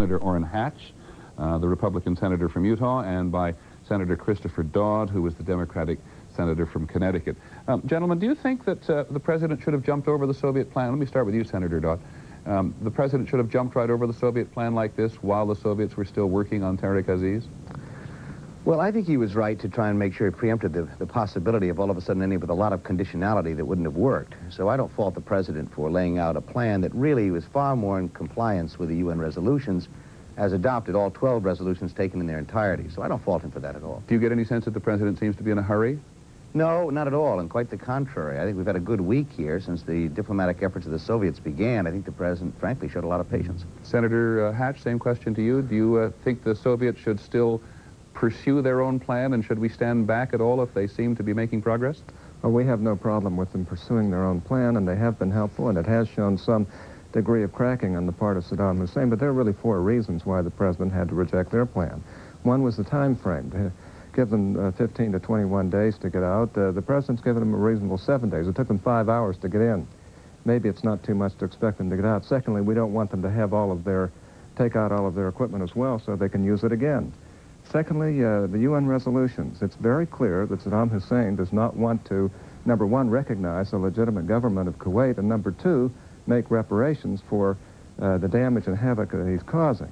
Senator Orrin Hatch, the Republican senator from Utah, and by Senator Christopher Dodd, who was the Democratic senator from Connecticut. Gentlemen, do you think that the president should have jumped over the Soviet plan? Let me start with you, Senator Dodd. The president should have jumped right over the Soviet plan like this while the Soviets were still working on Tariq Aziz? Well, I think he was right to try and make sure he preempted the possibility of all of a sudden ending with a lot of conditionality that wouldn't have worked. So I don't fault the president for laying out a plan that really was far more in compliance with the UN resolutions, as adopted, all 12 resolutions taken in their entirety. So I don't fault him for that at all. Do you get any sense that the president seems to be in a hurry? No, not at all, and quite the contrary. I think we've had a good week here since the diplomatic efforts of the Soviets began. I think the president, frankly, showed a lot of patience. Senator Hatch, same question to you. Do you think the Soviets should still pursue their own plan, and should we stand back at all if they seem to be making progress? Well, we have no problem with them pursuing their own plan, and they have been helpful, and it has shown some degree of cracking on the part of Saddam Hussein, but there are really 4 reasons why the president had to reject their plan. One was the time frame. To give them 15 to 21 days to get out. The president's given them a reasonable 7 days. It took them 5 hours to get in. Maybe it's not too much to expect them to get out. Secondly, we don't want them to have take out all of their equipment as well so they can use it again. Secondly, the UN resolutions. It's very clear that Saddam Hussein does not want to, number one, recognize the legitimate government of Kuwait, and number two, make reparations for the damage and havoc that he's causing.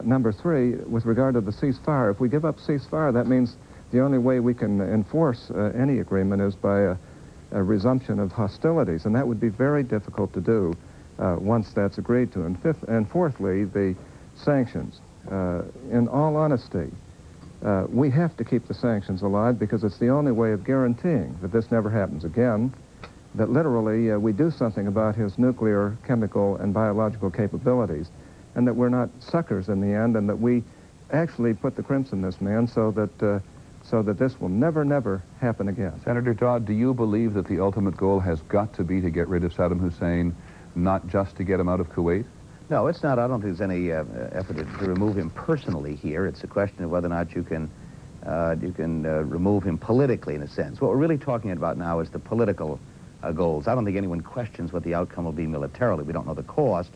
Number three, with regard to the ceasefire, if we give up ceasefire, that means the only way we can enforce any agreement is by a resumption of hostilities, and that would be very difficult to do once that's agreed to. And fourthly, the sanctions. In all honesty, we have to keep the sanctions alive because it's the only way of guaranteeing that this never happens again, that literally we do something about his nuclear, chemical, and biological capabilities, and that we're not suckers in the end, and that we actually put the crimps in this man so that this will never, never happen again. Senator Dodd, do you believe that the ultimate goal has got to be to get rid of Saddam Hussein, not just to get him out of Kuwait? No, it's not. I don't think there's any effort to remove him personally here. It's a question of whether or not you can remove him politically, in a sense. What we're really talking about now is the political goals. I don't think anyone questions what the outcome will be militarily. We don't know the cost,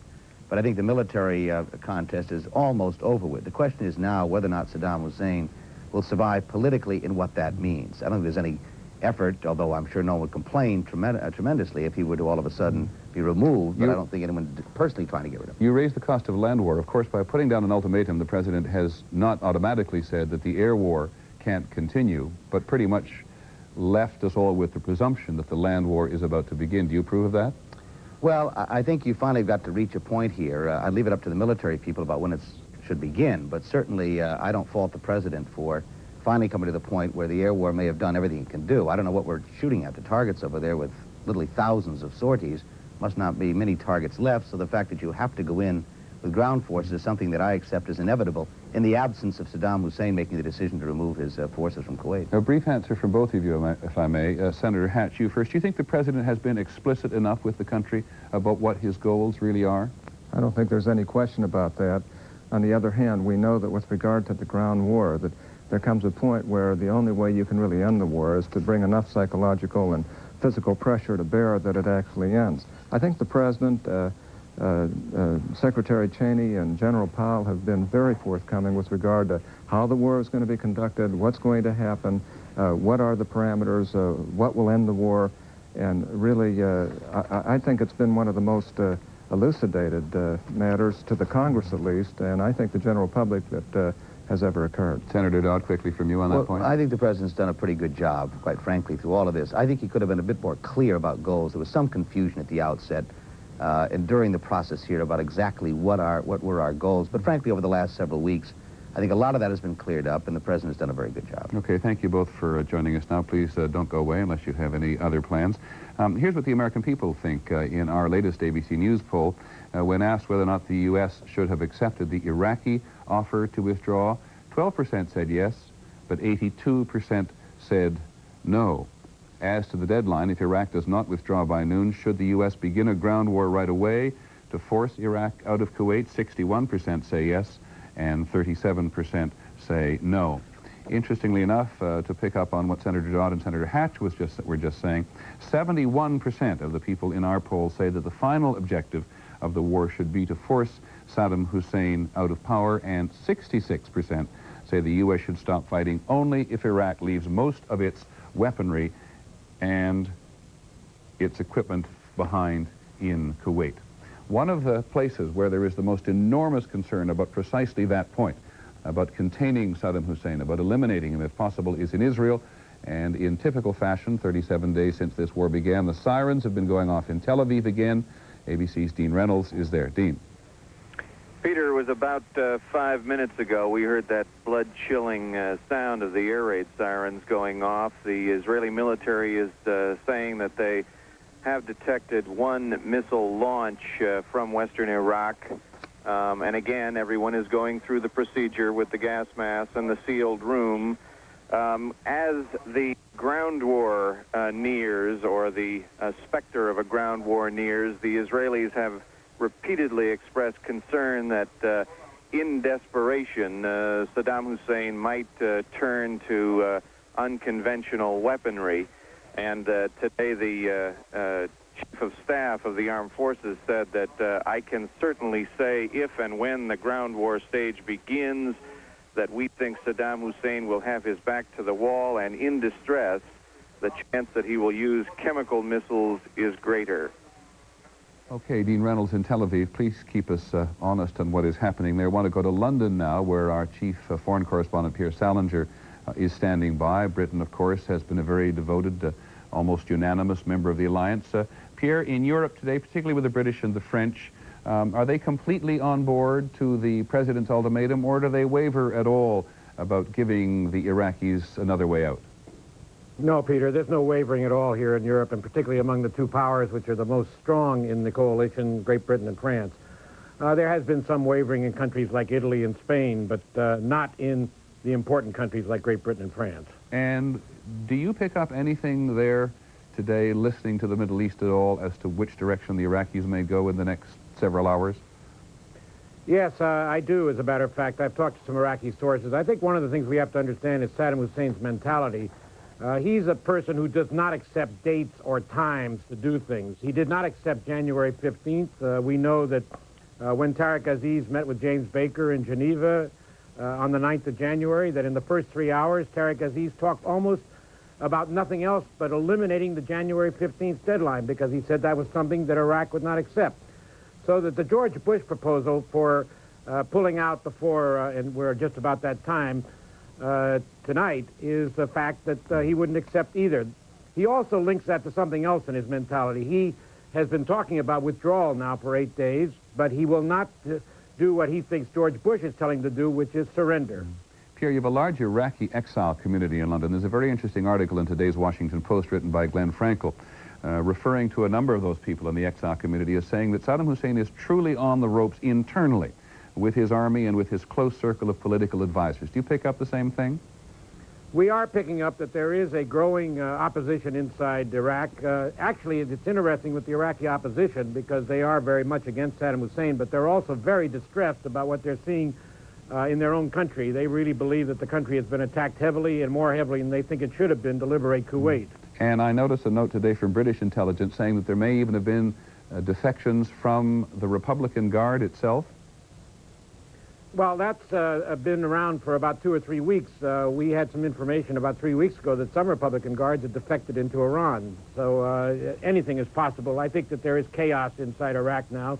but I think the military contest is almost over with. The question is now whether or not Saddam Hussein will survive politically and what that means. I don't think there's any effort, although I'm sure no one would complain tremendously if he were to all of a sudden be removed, but I don't think anyone personally trying to get rid of him. You raised the cost of land war. Of course, by putting down an ultimatum, the president has not automatically said that the air war can't continue, but pretty much left us all with the presumption that the land war is about to begin. Do you approve of that? Well, I think you finally got to reach a point here. I leave it up to the military people about when it should begin, but certainly I don't fault the president for finally coming to the point where the air war may have done everything it can do. I don't know what we're shooting at. The targets over there with literally thousands of sorties must not be many targets left, so the fact that you have to go in with ground forces is something that I accept as inevitable in the absence of Saddam Hussein making the decision to remove his forces from Kuwait. A brief answer from both of you, if I may. Senator Hatch, you first. Do you think the president has been explicit enough with the country about what his goals really are? I don't think there's any question about that. On the other hand, we know that with regard to the ground war, that there comes a point where the only way you can really end the war is to bring enough psychological and physical pressure to bear that it actually ends. I think the president, Secretary Cheney and General Powell have been very forthcoming with regard to how the war is going to be conducted, what's going to happen, what are the parameters, what will end the war, and really I think it's been one of the most elucidated matters to the Congress at least, and I think the general public that has ever occurred. Senator Dodd, quickly from you on that point. I think the president's done a pretty good job, quite frankly, through all of this. I think he could have been a bit more clear about goals. There was some confusion at the outset and during the process here about exactly what were our goals. But frankly, over the last several weeks, I think a lot of that has been cleared up, and the president's done a very good job. Okay, thank you both for joining us now. Please don't go away unless you have any other plans. Here's what the American people think in our latest ABC News poll. When asked whether or not the U.S. should have accepted the Iraqi offer to withdraw, 12% said yes, but 82% said no. As to the deadline, if Iraq does not withdraw by noon, should the U.S. begin a ground war right away to force Iraq out of Kuwait? 61% say yes, and 37% say no. Interestingly enough, to pick up on what Senator Dodd and Senator Hatch were just saying, 71% of the people in our poll say that the final objective of the war should be to force Saddam Hussein out of power, and 66% say the U.S. should stop fighting only if Iraq leaves most of its weaponry and its equipment behind in Kuwait. One of the places where there is the most enormous concern about precisely that point, about containing Saddam Hussein, about eliminating him if possible, is in Israel. And in typical fashion, 37 days since this war began, the sirens have been going off in Tel Aviv again. ABC's Dean Reynolds is there. Dean. Peter, it was about 5 minutes ago we heard that blood-chilling sound of the air raid sirens going off. The Israeli military is saying that they have detected one missile launch from western Iraq. And again, everyone is going through the procedure with the gas mask and the sealed room. As the ground war nears, or the specter of a ground war nears, the Israelis have repeatedly expressed concern that in desperation, Saddam Hussein might turn to unconventional weaponry. And today the Chief of Staff of the Armed Forces said that I can certainly say if and when the ground war stage begins, that we think Saddam Hussein will have his back to the wall, and in distress, the chance that he will use chemical missiles is greater. Okay, Dean Reynolds in Tel Aviv, please keep us honest on what is happening there. I want to go to London now, where our chief foreign correspondent, Pierre Salinger, is standing by. Britain, of course, has been a very devoted, almost unanimous member of the alliance. Pierre, in Europe today, particularly with the British and the French, are they completely on board to the president's ultimatum, or do they waver at all about giving the Iraqis another way out? No, Peter, there's no wavering at all here in Europe, and particularly among the two powers which are the most strong in the coalition, Great Britain and France. There has been some wavering in countries like Italy and Spain, but not in the important countries like Great Britain and France. And do you pick up anything there today, listening to the Middle East at all, as to which direction the Iraqis may go in the next several hours? Yes, I do, as a matter of fact. I've talked to some Iraqi sources. I think one of the things we have to understand is Saddam Hussein's mentality. He's a person who does not accept dates or times to do things. He did not accept January 15th. We know that when Tariq Aziz met with James Baker in Geneva on the 9th of January, that in the first 3 hours, Tariq Aziz talked almost about nothing else but eliminating the January 15th deadline, because he said that was something that Iraq would not accept. So that the George Bush proposal for pulling out before, and we're just about that time, tonight, is the fact that he wouldn't accept either. He also links that to something else in his mentality. He has been talking about withdrawal now for 8 days, but he will not do what he thinks George Bush is telling him to do, which is surrender. Pierre, you have a large Iraqi exile community in London. There's a very interesting article in today's Washington Post written by Glenn Frankel, referring to a number of those people in the exile community as saying that Saddam Hussein is truly on the ropes internally with his army and with his close circle of political advisors. Do you pick up the same thing? We are picking up that there is a growing opposition inside Iraq. Actually, it's interesting with the Iraqi opposition, because they are very much against Saddam Hussein, but they're also very distressed about what they're seeing in their own country. They really believe that the country has been attacked heavily, and more heavily than they think it should have been, to liberate Kuwait. And I noticed a note today from British intelligence saying that there may even have been defections from the Republican Guard itself. Well, that's been around for about 2 or 3 weeks. We had some information about 3 weeks ago that some Republican Guards had defected into Iran. So anything is possible. I think that there is chaos inside Iraq now.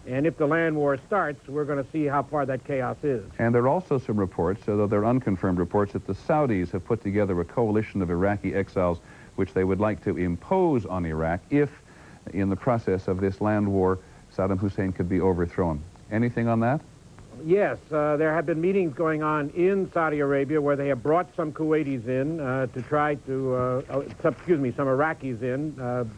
And if the land war starts, we're going to see how far that chaos is. And there are also some reports, though they're unconfirmed reports, that the Saudis have put together a coalition of Iraqi exiles which they would like to impose on Iraq if, in the process of this land war, Saddam Hussein could be overthrown. Anything on that? Yes, there have been meetings going on in Saudi Arabia where they have brought some Kuwaitis in to try to, some Iraqis in,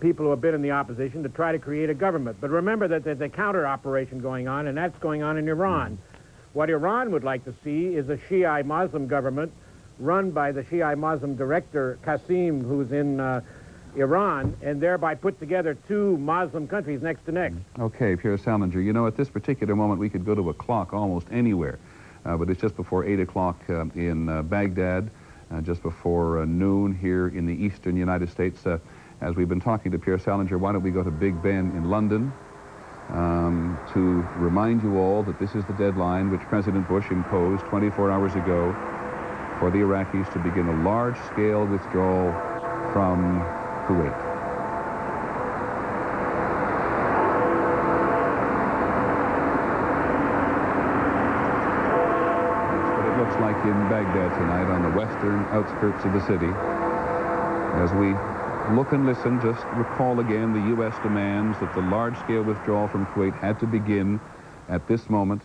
people who have been in the opposition, to try to create a government. But remember that there's a counter-operation going on, and that's going on in Iran. What Iran would like to see is a Shiite Muslim government run by the Shiite Muslim director, Qasim, who's in Iran, and thereby put together 2 Muslim countries next to next. Okay, Pierre Salinger, you know, at this particular moment we could go to a clock almost anywhere, but it's just before 8 o'clock in Baghdad, just before noon here in the eastern United States. As we've been talking to Pierre Salinger, why don't we go to Big Ben in London, to remind you all that this is the deadline which President Bush imposed 24 hours ago for the Iraqis to begin a large-scale withdrawal from Kuwait. That's what it looks like in Baghdad tonight on the western outskirts of the city. As we look and listen, just recall again the U.S. demands that the large-scale withdrawal from Kuwait had to begin at this moment.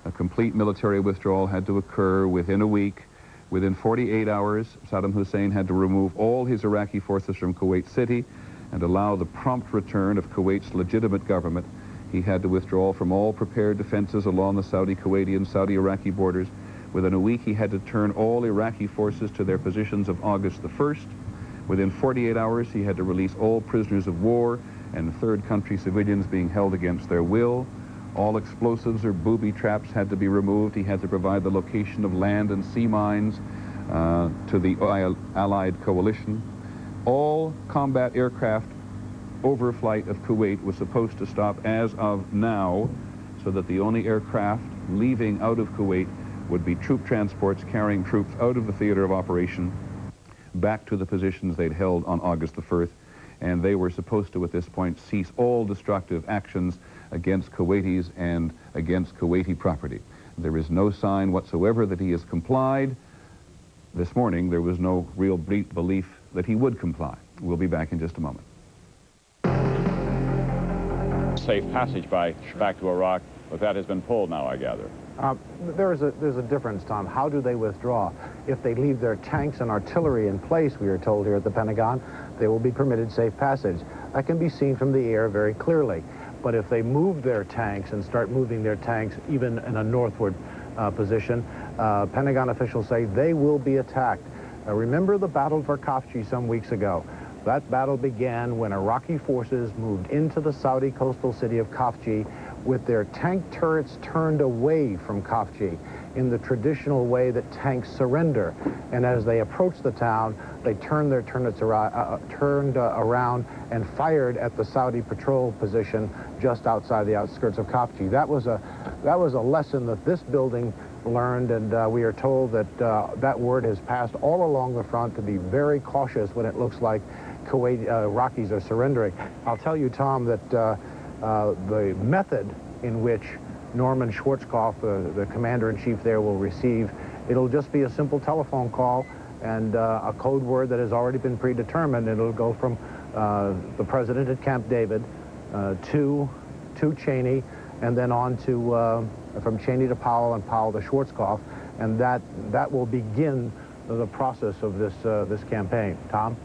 A complete military withdrawal had to occur within a week. Within 48 hours, Saddam Hussein had to remove all his Iraqi forces from Kuwait City and allow the prompt return of Kuwait's legitimate government. He had to withdraw from all prepared defenses along the Saudi-Kuwaiti and Saudi-Iraqi borders. Within a week, he had to turn all Iraqi forces to their positions of August the 1st. Within 48 hours, he had to release all prisoners of war and third country civilians being held against their will. All explosives or booby traps had to be removed. He had to provide the location of land and sea mines to the Allied coalition. All combat aircraft overflight of Kuwait was supposed to stop as of now, so that the only aircraft leaving out of Kuwait would be troop transports carrying troops out of the theater of operation back to the positions they'd held on August the 1st, and they were supposed to, at this point, cease all destructive actions against Kuwaitis and against Kuwaiti property. There is no sign whatsoever that he has complied. This morning, there was no real belief that he would comply. We'll be back in just a moment. Safe passage back to Iraq, but that has been pulled now, I gather. There's a difference, Tom. How do they withdraw? If they leave their tanks and artillery in place, we are told here at the Pentagon, they will be permitted safe passage. That can be seen from the air very clearly. But if they move their tanks and start moving their tanks even in a northward position, Pentagon officials say they will be attacked. Remember the battle for Khafji some weeks ago. That battle began when Iraqi forces moved into the Saudi coastal city of Khafji with their tank turrets turned away from Khafji in the traditional way that tanks surrender. And as they approached the town, they turned their turrets around and fired at the Saudi patrol position just outside the outskirts of Khafji. That was a lesson that this building learned, and we are told that that word has passed all along the front to be very cautious when it looks like Iraqis are surrendering. I'll tell you, Tom, that the method in which Norman Schwarzkopf, the commander-in-chief there, will receive, it'll just be a simple telephone call and a code word that has already been predetermined. It'll go from the president at Camp David to Cheney, and then on to from Cheney to Powell and Powell to Schwarzkopf, and that will begin the process of this campaign. Tom?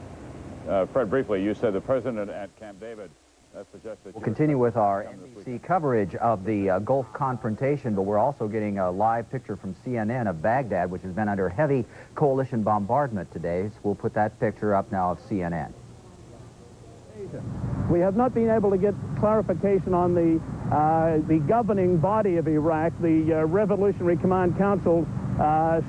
Fred, briefly, you said the president at Camp David We'll continue with our NBC coverage of the Gulf confrontation, but we're also getting a live picture from CNN of Baghdad, which has been under heavy coalition bombardment today. So we'll put that picture up now of CNN. We have not been able to get clarification on the governing body of Iraq, the Revolutionary Command Council's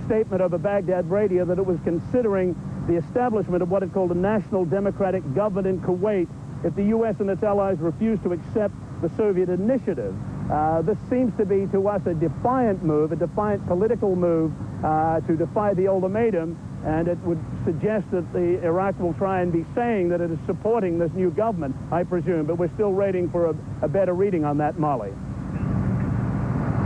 statement over Baghdad radio that it was considering the establishment of what it called a national democratic government in Kuwait if the U.S. and its allies refuse to accept the Soviet initiative. This seems to be, to us, a defiant move, a defiant political move to defy the ultimatum, and it would suggest that Iraq will try and be saying that it is supporting this new government, I presume, but we're still waiting for a better reading on that, Molly.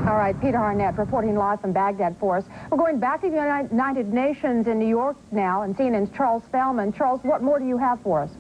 All right, Peter Arnett reporting live from Baghdad for us. We're going back to the United Nations in New York now, and CNN's Charles Spellman. Charles, what more do you have for us?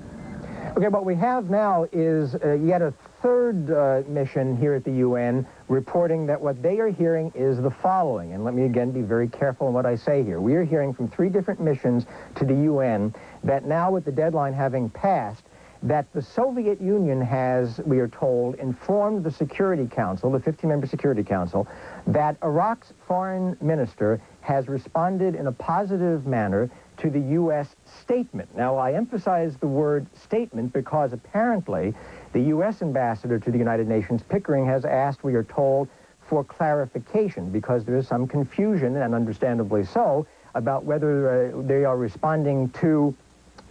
Okay, what we have now is yet a third mission here at the UN reporting that what they are hearing is the following. And let me again be very careful in what I say here. We are hearing from 3 different missions to the UN that now, with the deadline having passed, that the Soviet Union has, we are told, informed the Security Council, the 15-member Security Council, that Iraq's foreign minister has responded in a positive manner to the U.S. statement. Now, I emphasize the word statement because apparently the U.S. ambassador to the United Nations, Pickering, has asked, we are told, for clarification because there is some confusion, and understandably so, about whether they are responding to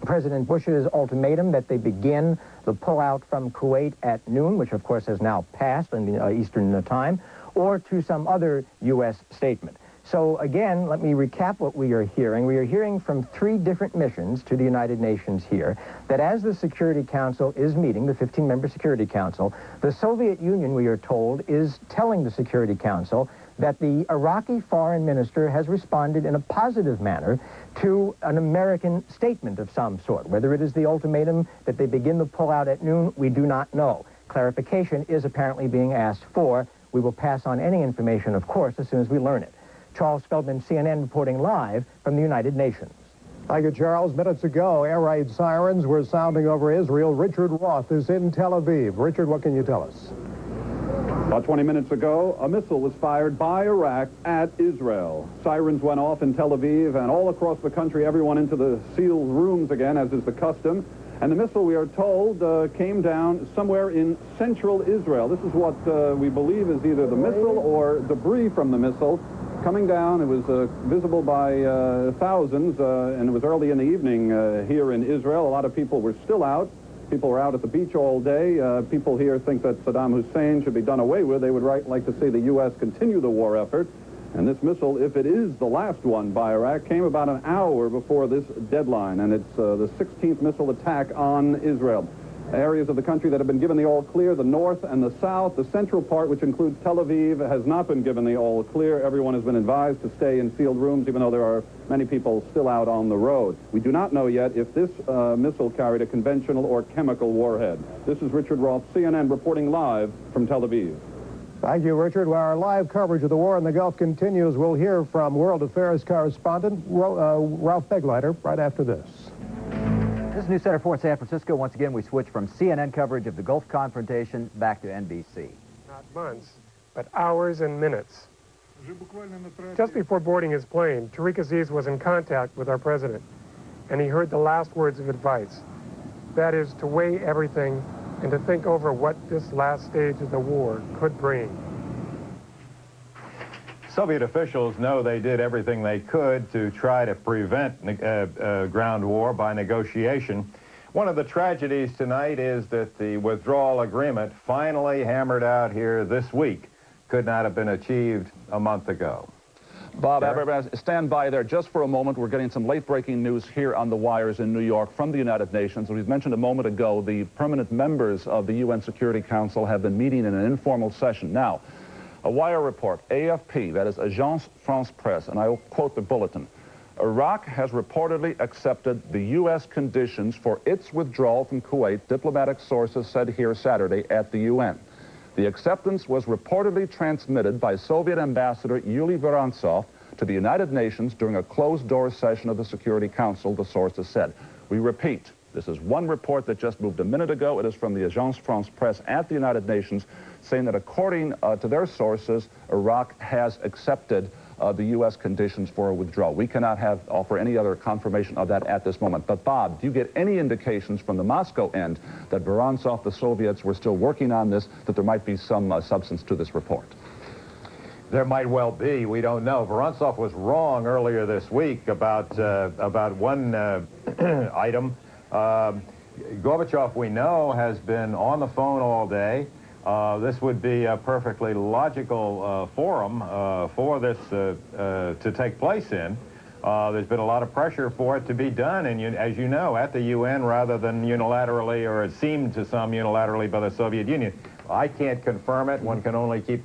President Bush's ultimatum that they begin the pullout from Kuwait at noon, which of course has now passed in Eastern time, or to some other U.S. statement. So again, let me recap what we are hearing. We are hearing from 3 different missions to the United Nations here that as the Security Council is meeting, the 15-member Security Council, the Soviet Union, we are told, is telling the Security Council that the Iraqi foreign minister has responded in a positive manner to an American statement of some sort. Whether it is the ultimatum that they begin the pullout at noon, we do not know. Clarification is apparently being asked for. We will pass on any information, of course, as soon as we learn it. Charles Feldman, CNN, reporting live from the United Nations. Thank you, Charles. Minutes ago, air raid sirens were sounding over Israel. Richard Roth is in Tel Aviv. Richard, what can you tell us? About 20 minutes ago, a missile was fired by Iraq at Israel. Sirens went off in Tel Aviv and all across the country, everyone into the sealed rooms again, as is the custom. And the missile, we are told, came down somewhere in central Israel. This is what we believe is either the missile or debris from the missile coming down. It was visible by thousands, and it was early in the evening here in Israel. A lot of people were still out. People were out at the beach all day. People here think that Saddam Hussein should be done away with. They would like to see the U.S. continue the war effort. And this missile, if it is the last one by Iraq, came about an hour before this deadline. And it's the 16th missile attack on Israel. Areas of the country that have been given the all-clear, the north and the south. The central part, which includes Tel Aviv, has not been given the all-clear. Everyone has been advised to stay in sealed rooms, even though there are many people still out on the road. We do not know yet if this missile carried a conventional or chemical warhead. This is Richard Roth, CNN, reporting live from Tel Aviv. Thank you, Richard. While our live coverage of the war in the Gulf continues, we'll hear from World Affairs correspondent Ralph Begleiter right after this. This is News Center 4 in San Francisco. Once again, we switch from CNN coverage of the Gulf confrontation back to NBC. Not months, but hours and minutes. Just before boarding his plane, Tariq Aziz was in contact with our president, and he heard the last words of advice. That is, to weigh everything and to think over what this last stage of the war could bring. Soviet officials know they did everything they could to try to prevent ground war by negotiation. One of the tragedies tonight is that the withdrawal agreement finally hammered out here this week could not have been achieved a month ago. Bob, stand by there just for a moment. We're getting some late-breaking news here on the wires in New York from the United Nations. As we've mentioned a moment ago, the permanent members of the UN Security Council have been meeting in an informal session. Now, a wire report, AFP, that is Agence France-Presse, and I will quote the bulletin. Iraq has reportedly accepted the U.S. conditions for its withdrawal from Kuwait, diplomatic sources said here Saturday at the UN. The acceptance was reportedly transmitted by Soviet Ambassador Yuri Vorontsov to the United Nations during a closed-door session of the Security Council, the sources said. We repeat, this is one report that just moved a minute ago. It is from the Agence France-Presse at the United Nations, saying that according to their sources, Iraq has accepted the U.S. conditions for a withdrawal. We cannot offer any other confirmation of that at this moment. But Bob, do you get any indications from the Moscow end that Vorontsov, the Soviets, were still working on this, that there might be some substance to this report? There might well be. We don't know. Vorontsov was wrong earlier this week about one item. Gorbachev, we know, has been on the phone all day. This would be a perfectly logical forum for this to take place in. There's been a lot of pressure for it to be done, and as you know, at the UN rather than unilaterally, or it seemed to some unilaterally by the Soviet Union. I can't confirm it. One can only keep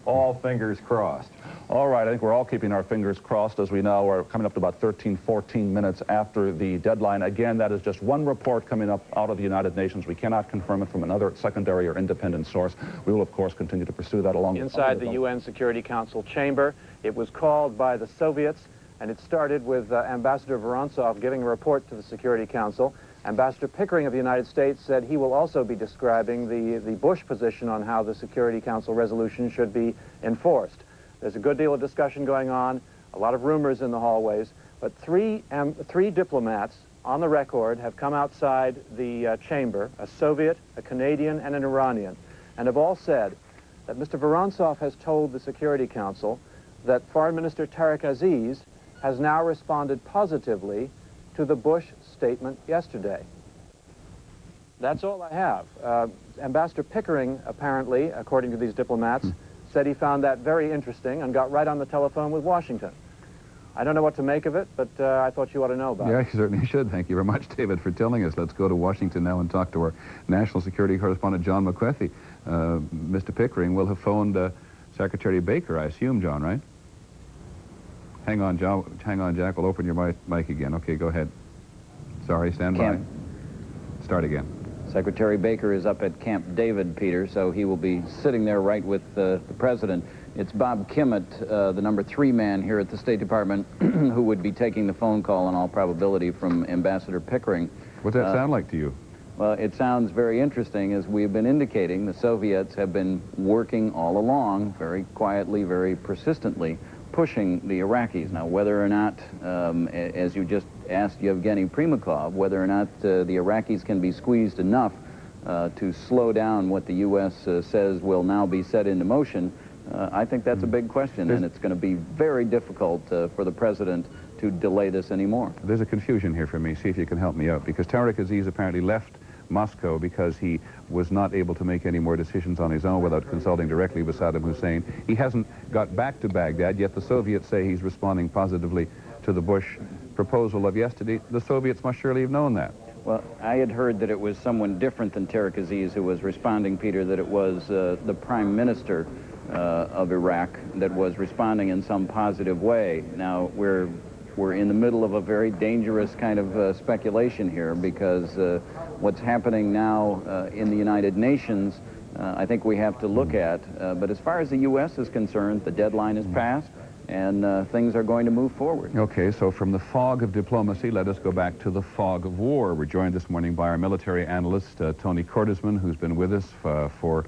all fingers crossed. All right, I think we're all keeping our fingers crossed. As we know, we're coming up to about 13, 14 minutes after the deadline. Again, that is just one report coming up out of the United Nations. We cannot confirm it from another secondary or independent source. We will, of course, continue to pursue that along inside the UN Security Council chamber. It was called by the Soviets, and it started with Ambassador Vorontsov giving a report to the Security Council. Ambassador Pickering of the United States said he will also be describing the Bush position on how the Security Council resolution should be enforced. There's a good deal of discussion going on, a lot of rumors in the hallways, but three diplomats on the record have come outside the chamber, a Soviet, a Canadian, and an Iranian, and have all said that Mr. Vorontsov has told the Security Council that Foreign Minister Tariq Aziz has now responded positively to the Bush statement yesterday. That's all I have. Ambassador Pickering, apparently, according to these diplomats, said he found that very interesting and got right on the telephone with Washington. I don't know what to make of it, but I thought you ought to know about it. Yeah, you certainly should. Thank you very much, David, for telling us. Let's go to Washington now and talk to our national security correspondent, John McWethy. Mr. Pickering will have phoned Secretary Baker, I assume, John, right? Hang on, John. Hang on, Jack. We'll open your mic again. Okay, go ahead. Sorry, stand by. Start again. Secretary Baker is up at Camp David, Peter, so he will be sitting there right with the president. It's Bob Kimmett, the #3 man here at the State Department, who would be taking the phone call in all probability from Ambassador Pickering. What's that sound like to you? Well, it sounds very interesting. As we've been indicating, the Soviets have been working all along, very quietly, very persistently, pushing the Iraqis. Now, whether or not, as you just asked Yevgeny Primakov, whether or not the Iraqis can be squeezed enough to slow down what the U.S. says will now be set into motion, I think that's a big question, and it's going to be very difficult for the president to delay this anymore. There's a confusion here for me. See if you can help me out, because Tariq Aziz apparently left Moscow because he was not able to make any more decisions on his own without consulting directly with Saddam Hussein. He hasn't got back to Baghdad, yet the Soviets say he's responding positively to the Bush proposal of yesterday. The Soviets must surely have known that. Well, I had heard that it was someone different than Tariq Aziz who was responding, Peter, that it was the Prime Minister of Iraq that was responding in some positive way. Now, we're in the middle of a very dangerous kind of speculation here, because what's happening now in the United Nations, I think we have to look at. But as far as the U.S. is concerned, the deadline is passed, and things are going to move forward. Okay, so from the fog of diplomacy, let us go back to the fog of war. We're joined this morning by our military analyst, Tony Cordesman, who's been with us for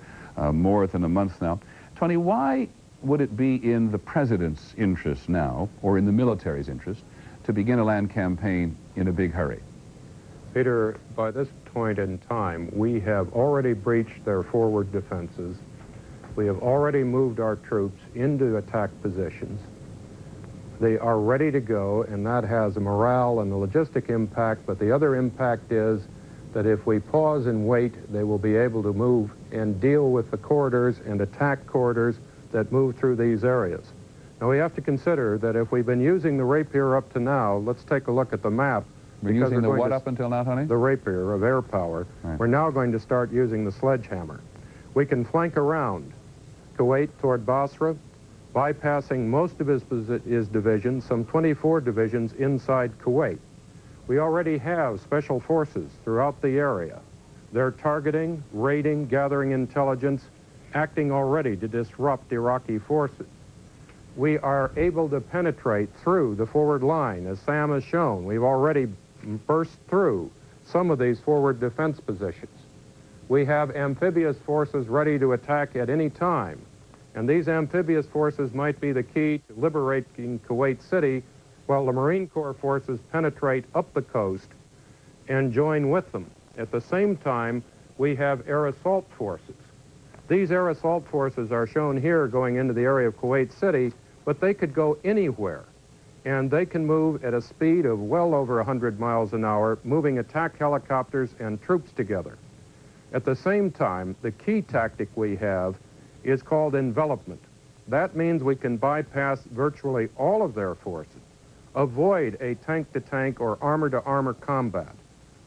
more than a month now. Tony, why would it be in the president's interest now, or in the military's interest, to begin a land campaign in a big hurry? Peter, by this point in time, we have already breached their forward defenses. We have already moved our troops into attack positions. They are ready to go, and that has a morale and a logistic impact, but the other impact is that if we pause and wait, they will be able to move and deal with the corridors and attack corridors that move through these areas. Now, we have to consider that if we've been using the Rapier up to now, let's take a look at the map. We're using the what up until now, Tony? The Rapier of air power. Right. We're now going to start using the Sledgehammer. We can flank around Kuwait toward Basra, bypassing most of his divisions, some 24 divisions inside Kuwait. We already have special forces throughout the area. They're targeting, raiding, gathering intelligence, acting already to disrupt Iraqi forces. We are able to penetrate through the forward line, as Sam has shown. We've already burst through some of these forward defense positions. We have amphibious forces ready to attack at any time, and these amphibious forces might be the key to liberating Kuwait City, while the Marine Corps forces penetrate up the coast and join with them. At the same time, we have air assault forces. These air assault forces are shown here going into the area of Kuwait City, but they could go anywhere, and they can move at a speed of well over 100 miles an hour, moving attack helicopters and troops together. At the same time, the key tactic we have is called envelopment. That means we can bypass virtually all of their forces, avoid a tank-to-tank or armor-to-armor combat,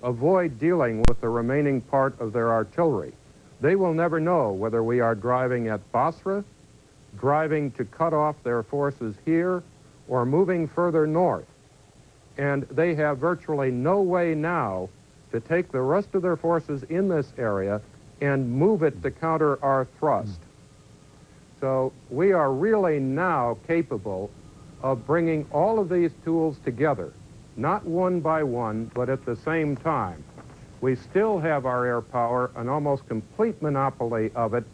avoid dealing with the remaining part of their artillery. They will never know whether we are driving at Basra, driving to cut off their forces here, or moving further north. And they have virtually no way now to take the rest of their forces in this area and move it to counter our thrust. So we are really now capable of bringing all of these tools together, not one by one, but at the same time. We still have our air power, an almost complete monopoly of it,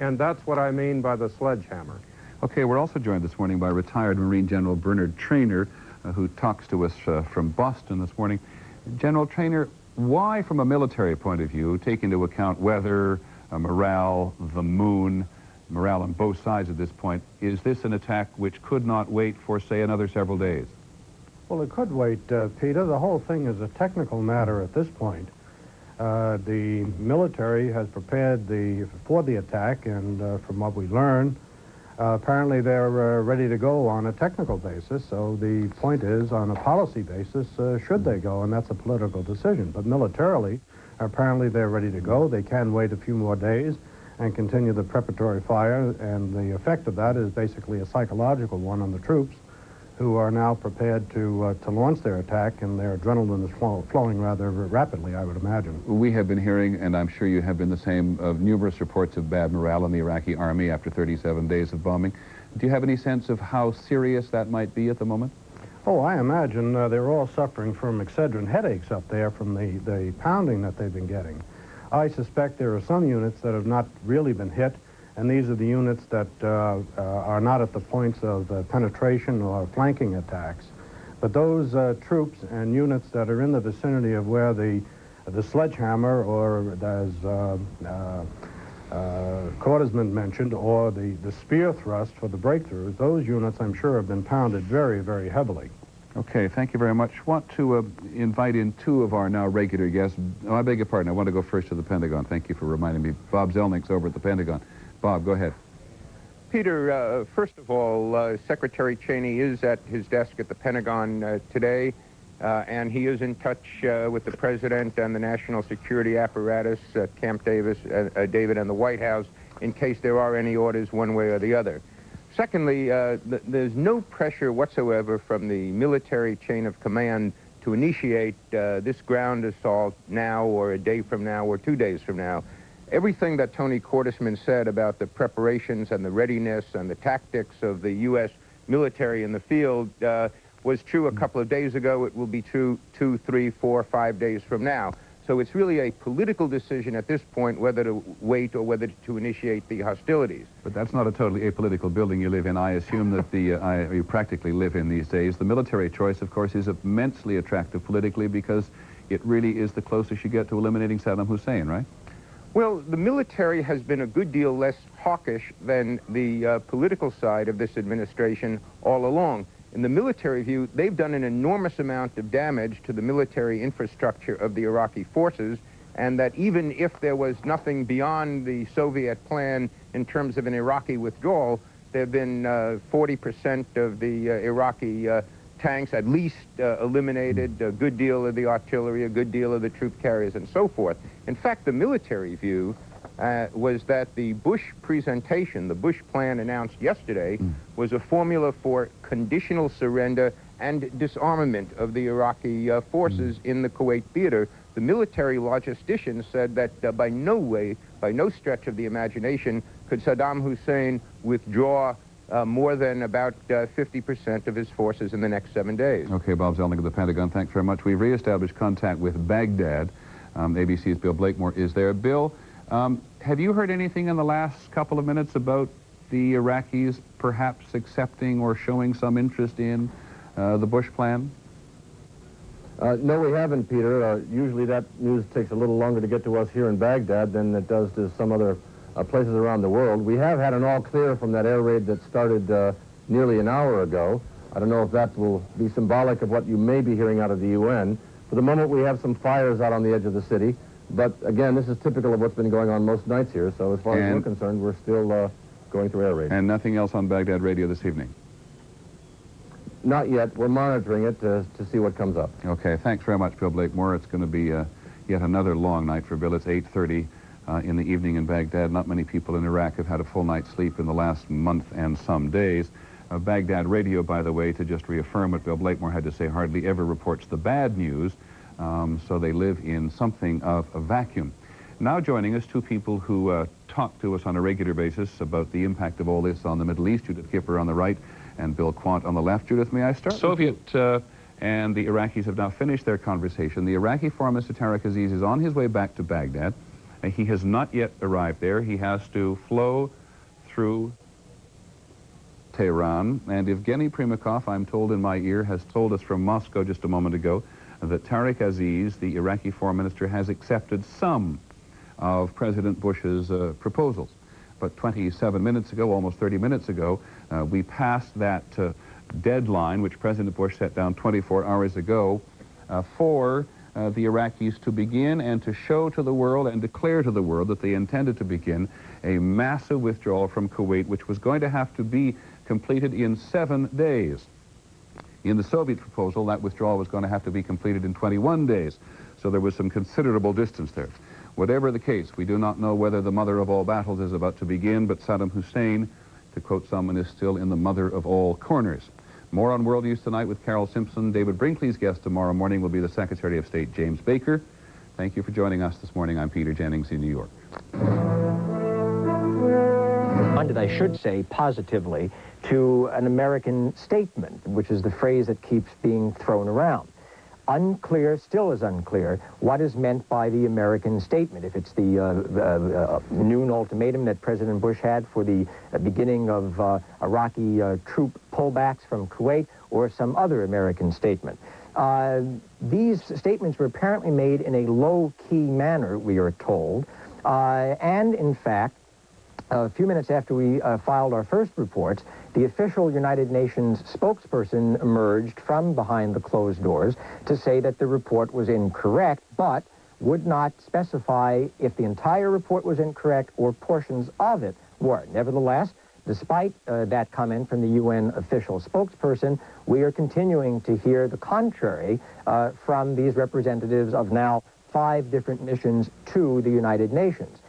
and that's what I mean by the sledgehammer. Okay, we're also joined this morning by retired Marine General Bernard Traynor, who talks to us from Boston this morning. General Traynor, why, from a military point of view, take into account weather, morale, the moon, morale on both sides at this point, is this an attack which could not wait for, say, another several days? Well, it could wait, Peter. The whole thing is a technical matter at this point. The military has prepared for the attack, and from what we learn, apparently they're ready to go on a technical basis. So the point is, on a policy basis, should they go? And that's a political decision. But militarily, apparently they're ready to go. They can wait a few more days and continue the preparatory fire, and the effect of that is basically a psychological one on the troops, who are now prepared to launch their attack, and their adrenaline is flowing rather rapidly, I would imagine. We have been hearing, and I'm sure you have been the same, of numerous reports of bad morale in the Iraqi army after 37 days of bombing. Do you have any sense of how serious that might be at the moment? Oh, I imagine they're all suffering from Excedrin headaches up there from the pounding that they've been getting. I suspect there are some units that have not really been hit, and these are the units that are not at the points of penetration or flanking attacks. But those troops and units that are in the vicinity of where the sledgehammer, or as Quartersman mentioned, or the spear thrust for the breakthroughs, those units, I'm sure, have been pounded very, very heavily. Okay, thank you very much. I want to invite in two of our now regular guests. Oh, I beg your pardon. I want to go first to the Pentagon. Thank you for reminding me. Bob Zelnick's over at the Pentagon. Bob, go ahead. Peter, first of all, Secretary Cheney is at his desk at the Pentagon today, and he is in touch with the President and the national security apparatus, Camp David, and the White House, in case there are any orders one way or the other. Secondly, there's no pressure whatsoever from the military chain of command to initiate this ground assault now, or a day from now, or 2 days from now. Everything that Tony Quartersman said about the preparations and the readiness and the tactics of the U.S. military in the field was true a couple of days ago. It will be true 2, 3, 4, 5 days from now. So it's really a political decision at this point whether to wait or whether to initiate the hostilities. But that's not a totally apolitical building you live in. I assume that you practically live in these days. The military choice, of course, is immensely attractive politically because it really is the closest you get to eliminating Saddam Hussein, right? Well, the military has been a good deal less hawkish than the political side of this administration all along. In the military view, they've done an enormous amount of damage to the military infrastructure of the Iraqi forces, and that even if there was nothing beyond the Soviet plan in terms of an Iraqi withdrawal, there have been 40% of the Iraqi tanks at least eliminated, a good deal of the artillery, a good deal of the troop carriers, and so forth. In fact, the military view was that the Bush presentation, the Bush plan announced yesterday, was a formula for conditional surrender and disarmament of the Iraqi forces in the Kuwait theater. The military logisticians said that by no stretch of the imagination, could Saddam Hussein withdraw more than about 50% of his forces in the next 7 days. Okay, Bob Zelnick of the Pentagon, thanks very much. We've reestablished contact with Baghdad. ABC's Bill Blakemore is there. Bill, have you heard anything in the last couple of minutes about the Iraqis perhaps accepting or showing some interest in the Bush plan? No, we haven't, Peter. Usually that news takes a little longer to get to us here in Baghdad than it does to some other places around the world. We have had an all-clear from that air raid that started nearly an hour ago. I don't know if that will be symbolic of what you may be hearing out of the UN. For the moment, we have some fires out on the edge of the city. But again, this is typical of what's been going on most nights here. So as far as we're concerned, we're still going through air raids. And nothing else on Baghdad radio this evening? Not yet. We're monitoring it to see what comes up. Okay, thanks very much, Bill Blakemore. It's going to be yet another long night for Bill. It's 8:30 in the evening in Baghdad. Not many people in Iraq have had a full night's sleep in the last month and some days. Baghdad radio, by the way, to just reaffirm what Bill Blakemore had to say, hardly ever reports the bad news, so they live in something of a vacuum. Now joining us, two people who talk to us on a regular basis about the impact of all this on the Middle East. Judith Kipper on the right and Bill Quandt on the left. Judith, may I start? Soviet and the Iraqis have now finished their conversation. The Iraqi foreign minister Tariq Aziz is on his way back to Baghdad. He has not yet arrived there. He has to flow through Tehran. And Evgeny Primakov, I'm told in my ear, has told us from Moscow just a moment ago that Tariq Aziz, the Iraqi foreign minister, has accepted some of President Bush's proposals. but 27 minutes ago, almost 30 minutes ago, we passed that deadline, which President Bush set down 24 hours ago, for the Iraqis to begin and to show to the world and declare to the world that they intended to begin a massive withdrawal from Kuwait, which was going to have to be completed in 7 days. In the Soviet proposal, that withdrawal was going to have to be completed in 21 days. So there was some considerable distance there. Whatever the case, we do not know whether the mother of all battles is about to begin, but Saddam Hussein, to quote someone, is still in the mother of all corners. More on World News Tonight with Carol Simpson. David Brinkley's guest tomorrow morning will be the Secretary of State, James Baker. Thank you for joining us this morning. I'm Peter Jennings in New York. I should say positively to an American statement, which is the phrase that keeps being thrown around. Unclear, still is unclear, what is meant by the American statement. If it's the noon ultimatum that President Bush had for the beginning of Iraqi troop pullbacks from Kuwait, or some other American statement. These statements were apparently made in a low-key manner, we are told, and in fact, a few minutes after we filed our first reports, the official United Nations spokesperson emerged from behind the closed doors to say that the report was incorrect, but would not specify if the entire report was incorrect or portions of it were. Nevertheless, despite that comment from the UN official spokesperson, we are continuing to hear the contrary from these representatives of now 5 different missions to the United Nations.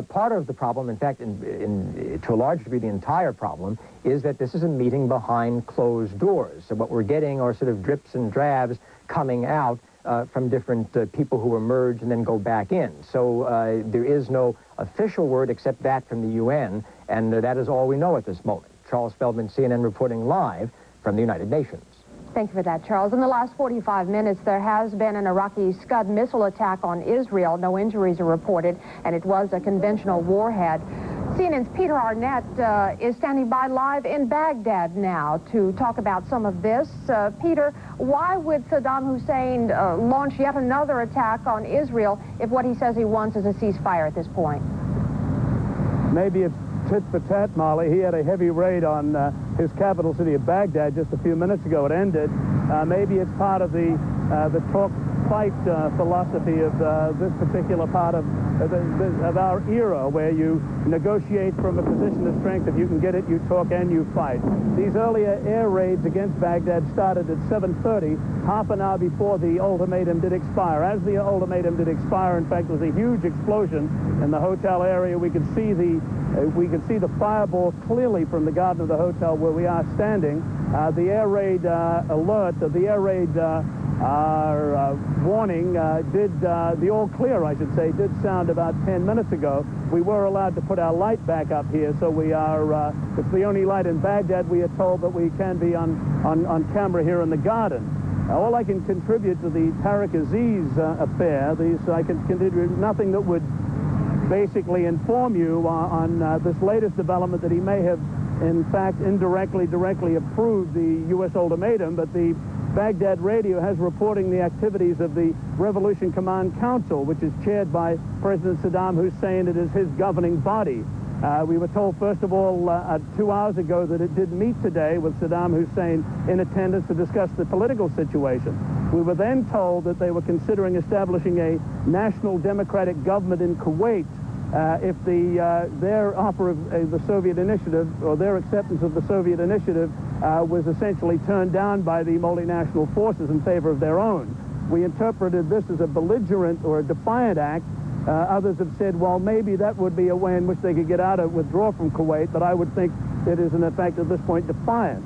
Part of the problem, in fact, to a large degree the entire problem, is that this is a meeting behind closed doors. So what we're getting are sort of drips and drabs coming out from different people who emerge and then go back in. So there is no official word except that from the UN, and that is all we know at this moment. Charles Feldman, CNN, reporting live from the United Nations. Thank you for that, Charles. In the last 45 minutes, there has been an Iraqi Scud missile attack on Israel. No injuries are reported, and it was a conventional warhead. CNN's Peter Arnett is standing by live in Baghdad now to talk about some of this. Peter, why would Saddam Hussein launch yet another attack on Israel if what he says he wants is a ceasefire at this point? Maybe it's tit for tat, Molly. He had a heavy raid on his capital city of Baghdad just a few minutes ago. It ended. Maybe it's part of the talk-fight philosophy of this particular part of our era, where you negotiate from a position of strength. If you can get it, you talk and you fight. These earlier air raids against Baghdad started at 7:30, half an hour before the ultimatum did expire. As the ultimatum did expire, in fact, there was a huge explosion in the hotel area. We could see the fireball clearly from the garden of the hotel where we are standing. The air raid alert, the air raid warning the all clear, I should say, did sound about 10 minutes ago. We were allowed to put our light back up here, so we are, it's the only light in Baghdad, we are told, that we can be on camera here in the garden. All I can contribute to the Tariq Aziz affair, I can contribute nothing that would basically inform you on this latest development that he may have, in fact, directly approved the U.S. ultimatum, but the Baghdad radio has reporting the activities of the Revolution Command Council, which is chaired by President Saddam Hussein. It is his governing body. We were told, first of all, 2 hours ago that it did meet today with Saddam Hussein in attendance to discuss the political situation. We were then told that they were considering establishing a national democratic government in Kuwait if their offer of the Soviet initiative, or their acceptance of the Soviet initiative, was essentially turned down by the multinational forces in favor of their own. We interpreted this as a belligerent or a defiant act. Others have said, well, maybe that would be a way in which they could withdraw from Kuwait, but I would think it is, in effect, at this point, defiant.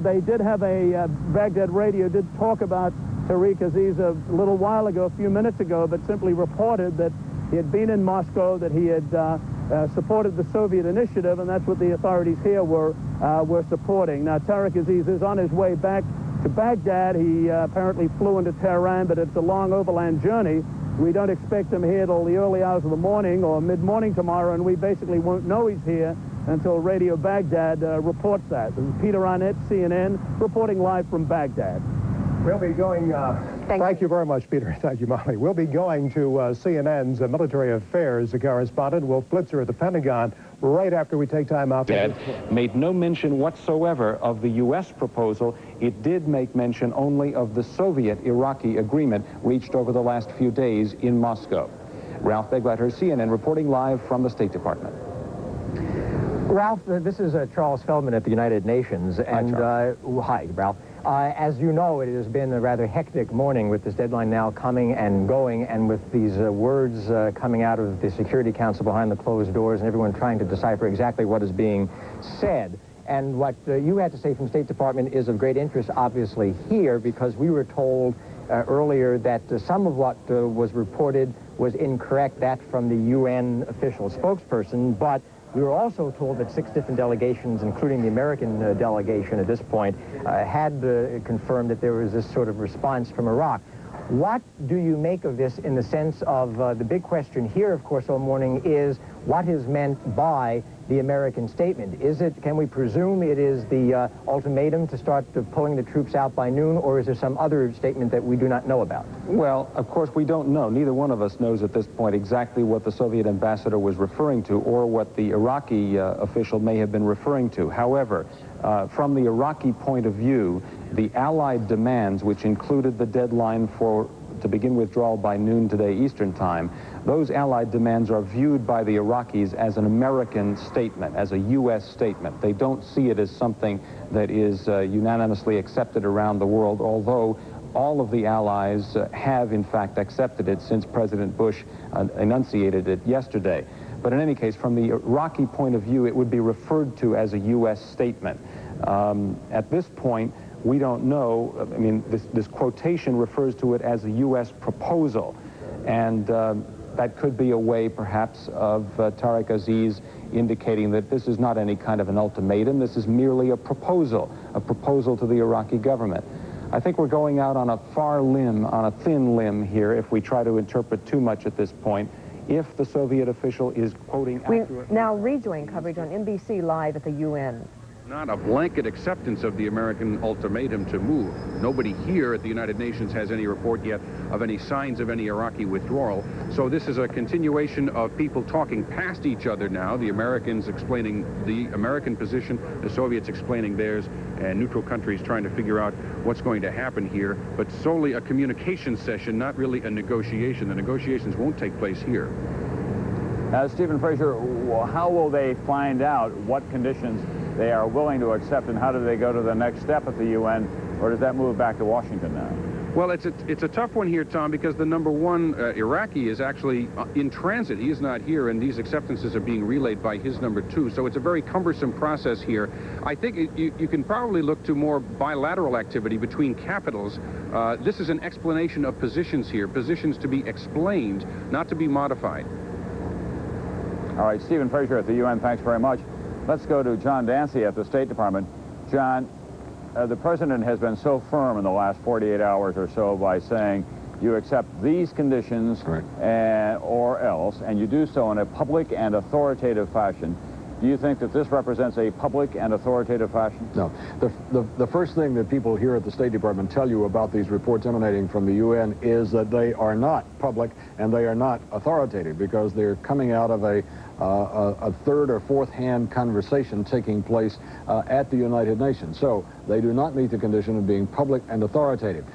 They did have Baghdad radio did talk about Tariq Aziz a little while ago, a few minutes ago, but simply reported that he had been in Moscow, that he had supported the Soviet initiative, and that's what the authorities here were supporting. Now, Tariq Aziz is on his way back to Baghdad. He apparently flew into Tehran, but it's a long overland journey. We don't expect him here till the early hours of the morning or mid-morning tomorrow, and we basically won't know he's here until Radio Baghdad reports that. This is Peter Arnett, CNN, reporting live from Baghdad. We'll be going Thank you very much, Peter. Thank you, Molly. We'll be going to CNN's military affairs correspondent, Wolf Blitzer, at the Pentagon right after we take time out. Made no mention whatsoever of the U.S. proposal. It did make mention only of the Soviet-Iraqi agreement reached over the last few days in Moscow. Ralph Begleiter, CNN, reporting live from the State Department. Ralph, this is Charles Feldman at the United Nations. And hi, Ralph. As you know, it has been a rather hectic morning with this deadline now coming and going, and with these words coming out of the Security Council behind the closed doors, and everyone trying to decipher exactly what is being said. And what you had to say from State Department is of great interest, obviously, here, because we were told earlier that some of what was reported was incorrect, that from the UN official spokesperson, but we were also told that 6 different delegations, including the American delegation at this point, had confirmed that there was this sort of response from Iraq. What do you make of this in the sense of the big question here, of course, all morning is what is meant by the American statement? Is it, can we presume it is the ultimatum to start pulling the troops out by noon, or is there some other statement that we do not know about? Well, of course, we don't know. Neither one of us knows at this point exactly what the Soviet ambassador was referring to or what the Iraqi official may have been referring to. However, from the Iraqi point of view, the Allied demands, which included the deadline to begin withdrawal by noon today Eastern Time, those Allied demands are viewed by the Iraqis as an American statement, as a U.S. statement. They don't see it as something that is unanimously accepted around the world, although all of the Allies have, in fact, accepted it since President Bush enunciated it yesterday. But in any case, from the Iraqi point of view, it would be referred to as a U.S. statement. At this point, we don't know. I mean, this quotation refers to it as a U.S. proposal, and that could be a way, perhaps, of Tariq Aziz indicating that this is not any kind of an ultimatum. This is merely a proposal to the Iraqi government. I think we're going out on a on a thin limb here if we try to interpret too much at this point. If the Soviet official is quoting We're now redoing coverage on NBC Live at the UN. Not a blanket acceptance of the American ultimatum to move. Nobody here at the United Nations has any report yet of any signs of any Iraqi withdrawal. So this is a continuation of people talking past each other now, the Americans explaining the American position, the Soviets explaining theirs, and neutral countries trying to figure out what's going to happen here, but solely a communication session, not really a negotiation. The negotiations won't take place here. Stephen Frazier, how will they find out what conditions they are willing to accept, and how do they go to the next step at the UN, or does that move back to Washington now? Well, it's a tough one here, Tom, because the number one Iraqi is actually in transit. He is not here, and these acceptances are being relayed by his number 2. So it's a very cumbersome process here. I think you can probably look to more bilateral activity between capitals. This is an explanation of positions here, positions to be explained, not to be modified. All right, Stephen Frazier at the UN, thanks very much. Let's go to John Dancy at the State Department. John, the president has been so firm in the last 48 hours or so by saying you accept these conditions or else, and you do so in a public and authoritative fashion. Do you think that this represents a public and authoritative fashion? No. The first thing that people here at the State Department tell you about these reports emanating from the UN is that they are not public and they are not authoritative, because they're coming out of a third or fourth hand conversation taking place at the United Nations. So they do not meet the condition of being public and authoritative.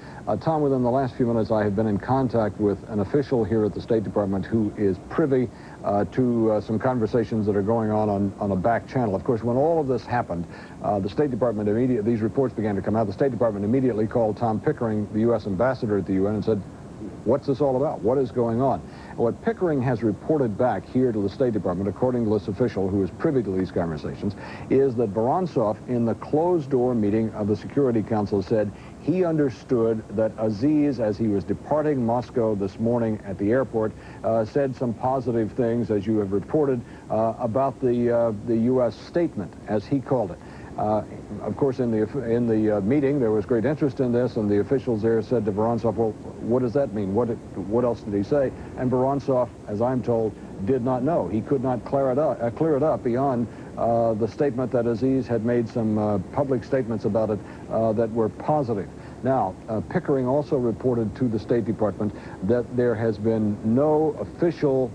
Tom, within the last few minutes, I have been in contact with an official here at the State Department who is privy to some conversations that are going on a back channel. Of course, when all of this happened, the State Department these reports began to come out. The State Department immediately called Tom Pickering, the U.S. ambassador at the UN, and said, what's this all about? What is going on? And what Pickering has reported back here to the State Department, according to this official who is privy to these conversations, is that Vorontsov, in the closed-door meeting of the Security Council, said he understood that Aziz, as he was departing Moscow this morning at the airport, said some positive things, as you have reported, about the U.S. statement, as he called it. Of course, in the meeting, there was great interest in this, and the officials there said to Vorontsov, well, what does that mean? What else did he say? And Vorontsov, as I'm told, did not know. He could not clear it up beyond the statement that Aziz had made some public statements about it that were positive. Now, Pickering also reported to the State Department that there has been no official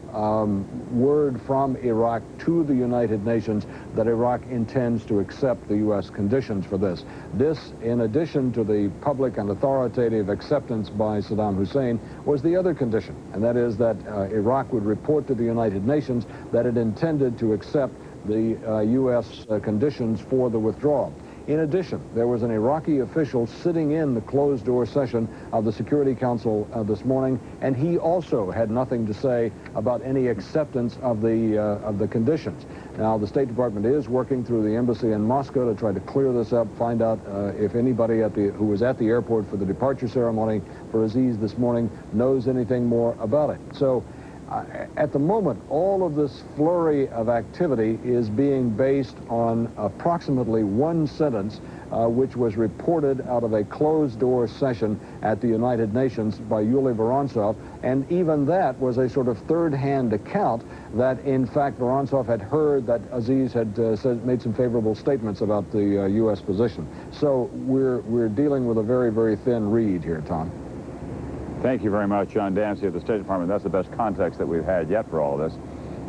word from Iraq to the United Nations that Iraq intends to accept the U.S. conditions for this. This, in addition to the public and authoritative acceptance by Saddam Hussein, was the other condition, and that is that Iraq would report to the United Nations that it intended to accept the U.S. Conditions for the withdrawal. In addition, there was an Iraqi official sitting in the closed-door session of the Security Council this morning, and he also had nothing to say about any acceptance of the conditions. Now, the State Department is working through the embassy in Moscow to try to clear this up, find out if anybody who was at the airport for the departure ceremony for Aziz this morning knows anything more about it. So, at the moment, all of this flurry of activity is being based on approximately one sentence which was reported out of a closed-door session at the United Nations by Yuli Vorontsov, and even that was a sort of third-hand account that, in fact, Vorontsov had heard that Aziz had made some favorable statements about the U.S. position. So we're dealing with a very, very thin reed here, Tom. Thank you very much, John Dancy of the State Department. That's the best context that we've had yet for all of this.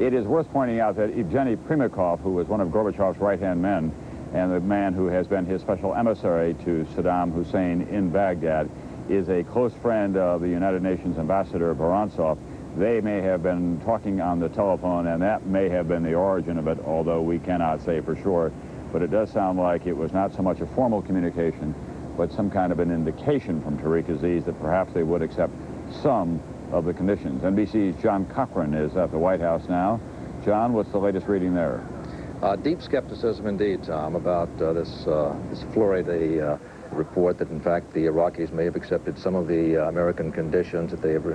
It is worth pointing out that Evgeny Primakov, who was one of Gorbachev's right-hand men and the man who has been his special emissary to Saddam Hussein in Baghdad, is a close friend of the United Nations Ambassador Vorontsov. They may have been talking on the telephone, and that may have been the origin of it, although we cannot say for sure. But it does sound like it was not so much a formal communication, but some kind of an indication from Tariq Aziz that perhaps they would accept some of the conditions. NBC's John Cochran is at the White House now. John, what's the latest reading there? Deep skepticism indeed, Tom, about this flurry. They report that, in fact, the Iraqis may have accepted some of the American conditions, that they have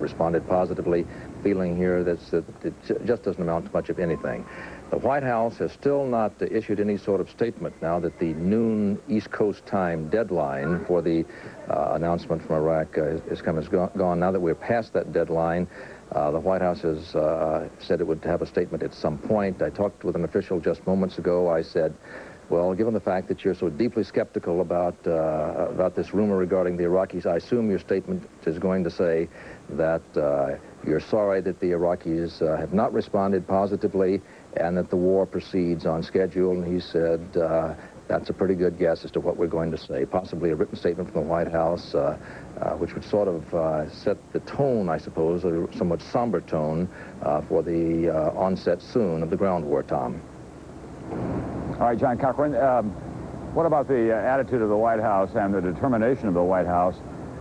responded positively, feeling here that it just doesn't amount to much of anything. The White House has still not issued any sort of statement now that the noon East Coast time deadline for the announcement from Iraq is gone. Now that we're past that deadline, the White House has said it would have a statement at some point. I talked with an official just moments ago. I said, well, given the fact that you're so deeply skeptical about this rumor regarding the Iraqis, I assume your statement is going to say that you're sorry that the Iraqis have not responded positively and that the war proceeds on schedule. And he said, that's a pretty good guess as to what we're going to say. Possibly a written statement from the White House, which would sort of set the tone, I suppose, a somewhat somber tone for the onset soon of the ground war, Tom. All right, John Cochran, what about the attitude of the White House and the determination of the White House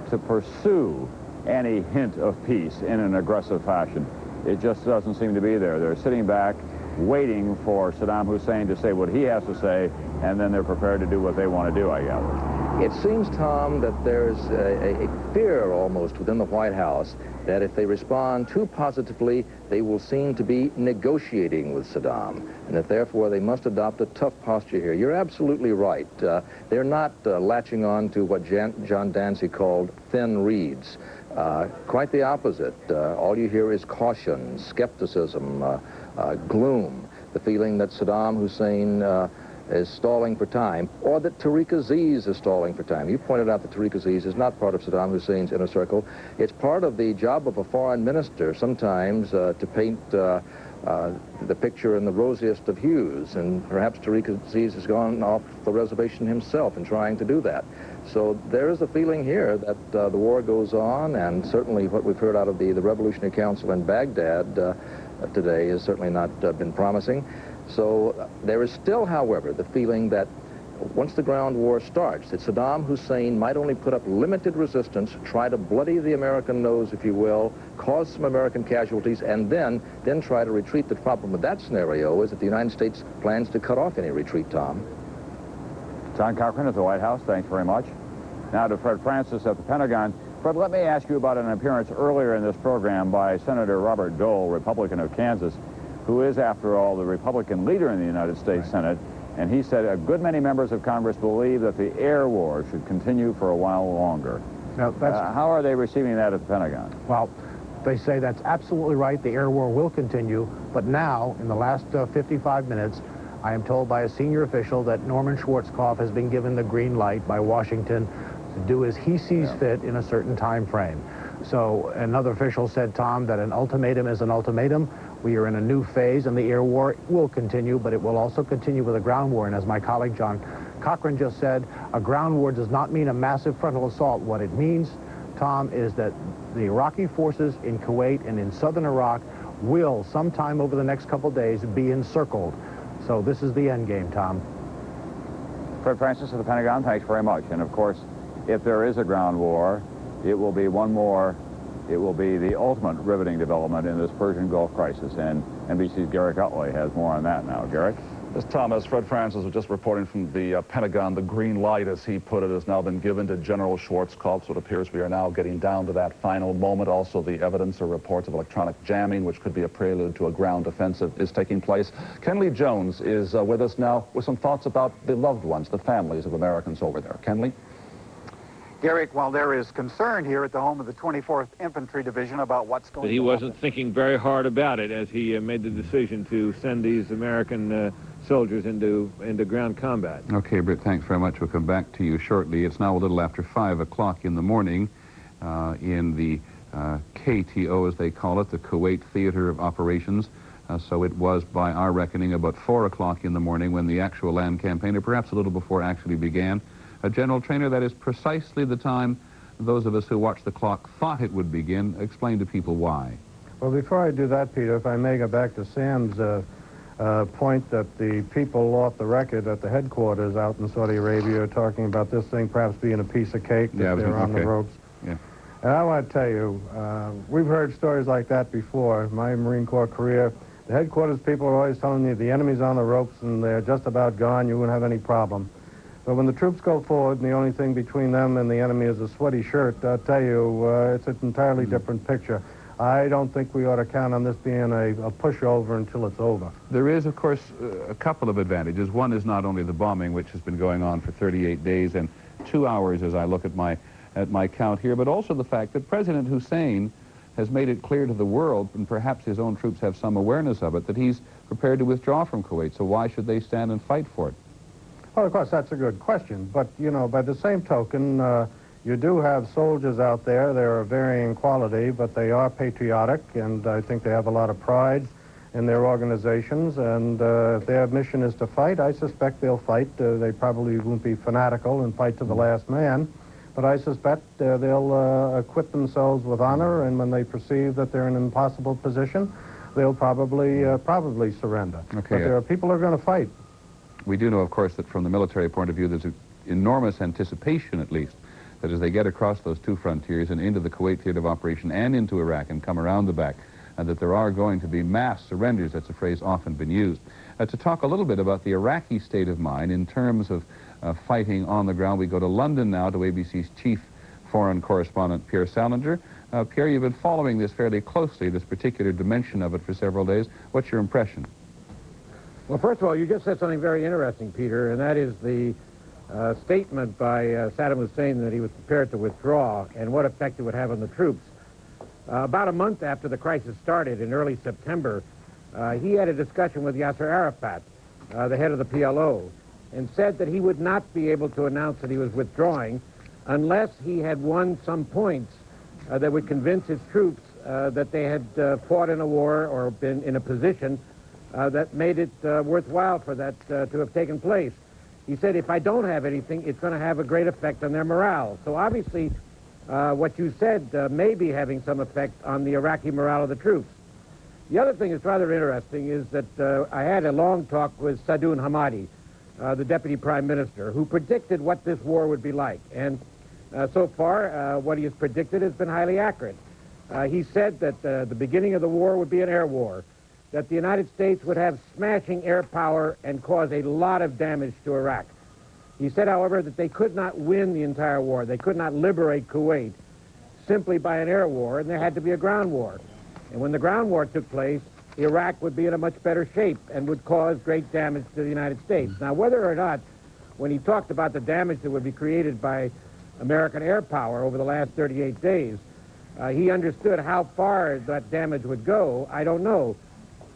to pursue any hint of peace in an aggressive fashion? It just doesn't seem to be there. They're sitting back, waiting for Saddam Hussein to say what he has to say, and then they're prepared to do what they want to do, I gather. It seems, Tom, that there's a fear almost within the White House that if they respond too positively, they will seem to be negotiating with Saddam, and that therefore they must adopt a tough posture here. You're absolutely right. They're not latching on to what John Dancy called thin reeds. Quite the opposite. All you hear is caution, skepticism, gloom, the feeling that Saddam Hussein is stalling for time, or that Tariq Aziz is stalling for time. You pointed out that Tariq Aziz is not part of Saddam Hussein's inner circle. It's part of the job of a foreign minister sometimes to paint the picture in the rosiest of hues, and perhaps Tariq Aziz has gone off the reservation himself in trying to do that. So there is a feeling here that the war goes on, and certainly what we've heard out of the Revolutionary Council in Baghdad today has certainly not been promising. So there is still, however, the feeling that once the ground war starts, that Saddam Hussein might only put up limited resistance, try to bloody the American nose, if you will, cause some American casualties, and then try to retreat. The problem with that scenario is that the United States plans to cut off any retreat, Tom. John Cochran at the White House, thanks very much. Now to Fred Francis at the Pentagon. Fred, let me ask you about an appearance earlier in this program by Senator Robert Dole, Republican of Kansas, who is, after all, the Republican leader in the United States Senate. And he said a good many members of Congress believe that the air war should continue for a while longer. Now, how are they receiving that at the Pentagon? Well, they say that's absolutely right. The air war will continue. But now, in the last 55 minutes, I am told by a senior official that Norman Schwarzkopf has been given the green light by Washington to do as he sees fit in a certain time frame. So another official said, Tom, that an ultimatum is an ultimatum. We are in a new phase, and the air war will continue, but it will also continue with a ground war. And as my colleague John Cochran just said, a ground war does not mean a massive frontal assault. What it means, Tom, is that the Iraqi forces in Kuwait and in southern Iraq will, sometime over the next couple days, be encircled. So this is the end game, Tom. Fred Francis of the Pentagon, thanks very much. And of course, if there is a ground war, it will be one more, it will be the ultimate riveting development in this Persian Gulf crisis. And NBC's Garrick Utley has more on that now. Garrick? Yes, Tom, as Fred Francis was just reporting from the Pentagon, the green light, as he put it, has now been given to General Schwarzkopf. So it appears we are now getting down to that final moment. Also, the evidence or reports of electronic jamming, which could be a prelude to a ground offensive, is taking place. Ken Lee Jones is with us now with some thoughts about the loved ones, the families of Americans over there. Ken Lee? Garrick, while there is concern here at the home of the 24th Infantry Division about what's going on... But he wasn't thinking very hard about it as he made the decision to send these American soldiers into ground combat. Okay, Britt, thanks very much. We'll come back to you shortly. It's now a little after 5 o'clock in the morning in the KTO, as they call it, the Kuwait Theater of Operations. So it was, by our reckoning, about 4 o'clock in the morning when the actual land campaign, or perhaps a little before, actually began. General Trainer, that is precisely the time those of us who watched the clock thought it would begin. Explain to people why. Well, before I do that, Peter, if I may go back to Sam's point that the people off the record at the headquarters out in Saudi Arabia are talking about this thing perhaps being a piece of cake, that they're on the ropes. Yeah. And I want to tell you, we've heard stories like that before. My Marine Corps career, the headquarters people are always telling you the enemy's on the ropes and they're just about gone, you won't have any problem. But when the troops go forward and the only thing between them and the enemy is a sweaty shirt, I'll tell you, it's an entirely different picture. I don't think we ought to count on this being a pushover until it's over. There is, of course, a couple of advantages. One is not only the bombing, which has been going on for 38 days and 2 hours as I look at my count here, but also the fact that President Hussein has made it clear to the world, and perhaps his own troops have some awareness of it, that he's prepared to withdraw from Kuwait. So why should they stand and fight for it? Well, of course, that's a good question. But, you know, by the same token, you do have soldiers out there. They're of varying quality, but they are patriotic, and I think they have a lot of pride in their organizations. And if their mission is to fight, I suspect they'll fight. They probably won't be fanatical and fight to the last man. But I suspect they'll acquit themselves with honor, and when they perceive that they're in an impossible position, they'll probably surrender. Okay, but there are people who are going to fight. We do know, of course, that from the military point of view, there's an enormous anticipation, at least, that as they get across those two frontiers and into the Kuwait theater of operation and into Iraq and come around the back, that there are going to be mass surrenders. That's a phrase often been used. To talk a little bit about the Iraqi state of mind in terms of fighting on the ground, we go to London now to ABC's chief foreign correspondent, Pierre Salinger. Pierre, you've been following this fairly closely, this particular dimension of it, for several days. What's your impression? Well, first of all, you just said something very interesting, Peter, and that is the statement by Saddam Hussein that he was prepared to withdraw and what effect it would have on the troops. About a month after the crisis started in early September, he had a discussion with Yasser Arafat, the head of the PLO, and said that he would not be able to announce that he was withdrawing unless he had won some points that would convince his troops that they had fought in a war or been in a position that made it worthwhile for that to have taken place. He said, if I don't have anything, it's going to have a great effect on their morale. So obviously, what you said may be having some effect on the Iraqi morale of the troops. The other thing that's rather interesting is that I had a long talk with Sadoun Hamadi, the deputy prime minister, who predicted what this war would be like. And so far, what he has predicted has been highly accurate. He said that the beginning of the war would be an air war, that the United States would have smashing air power and cause a lot of damage to Iraq. He said, however, that they could not win the entire war. They could not liberate Kuwait simply by an air war, and there had to be a ground war. And when the ground war took place, Iraq would be in a much better shape and would cause great damage to the United States. Now, whether or not, when he talked about the damage that would be created by American air power over the last 38 days, he understood how far that damage would go, I don't know.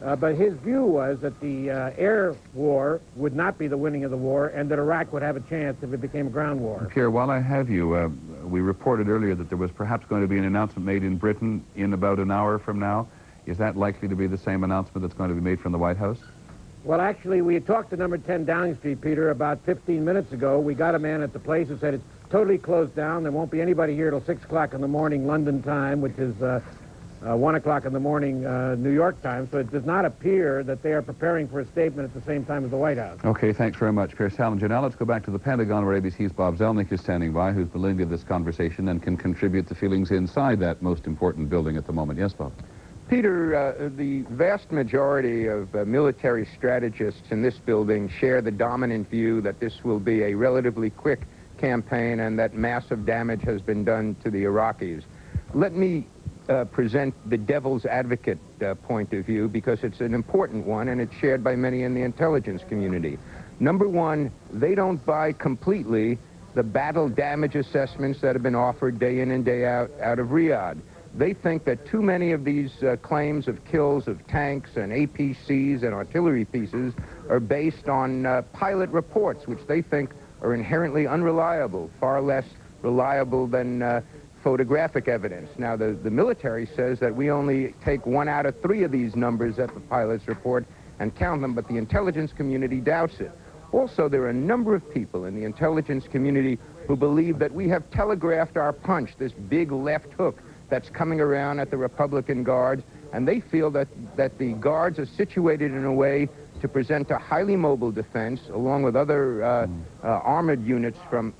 But his view was that the air war would not be the winning of the war, and that Iraq would have a chance if it became a ground war. Pierre, while I have you, we reported earlier that there was perhaps going to be an announcement made in Britain in about an hour from now. Is that likely to be the same announcement that's going to be made from the White House? Well, actually, we had talked to number 10 Downing Street, Peter, about 15 minutes ago. We got a man at the place who said it's totally closed down. There won't be anybody here till 6 o'clock in the morning London time, which is 1 o'clock in the morning New York time. So it does not appear that they are preparing for a statement at the same time as the White House. Okay, thanks very much, Pierre Salinger. Now let's go back to the Pentagon, where ABC's Bob Zelnick is standing by, who's the lead of this conversation and can contribute the feelings inside that most important building at the moment. Yes, Bob? Peter, the vast majority of military strategists in this building share the dominant view that this will be a relatively quick campaign and that massive damage has been done to the Iraqis. Let me present the devil's advocate point of view, because it's an important one and it's shared by many in the intelligence community. Number one, they don't buy completely the battle damage assessments that have been offered day in and day out of Riyadh. They think that too many of these claims of kills of tanks and APCs and artillery pieces are based on pilot reports, which they think are inherently unreliable, far less reliable than photographic evidence. Now, the military says that we only take 1 out of 3 of these numbers that the pilots report and count them, but the intelligence community doubts it. Also, there are a number of people in the intelligence community who believe that we have telegraphed our punch, this big left hook that's coming around at the Republican Guards, and they feel that the Guards are situated in a way to present a highly mobile defense, along with other armored units from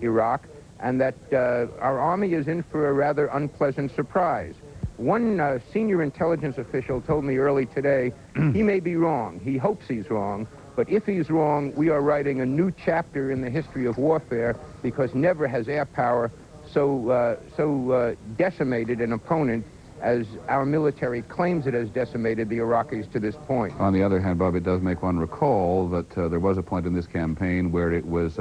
Iraq, and that our Army is in for a rather unpleasant surprise. One senior intelligence official told me early today, he may be wrong, he hopes he's wrong, but if he's wrong, we are writing a new chapter in the history of warfare, because never has air power so decimated an opponent as our military claims it has decimated the Iraqis to this point. On the other hand, Bob, it does make one recall that there was a point in this campaign where it was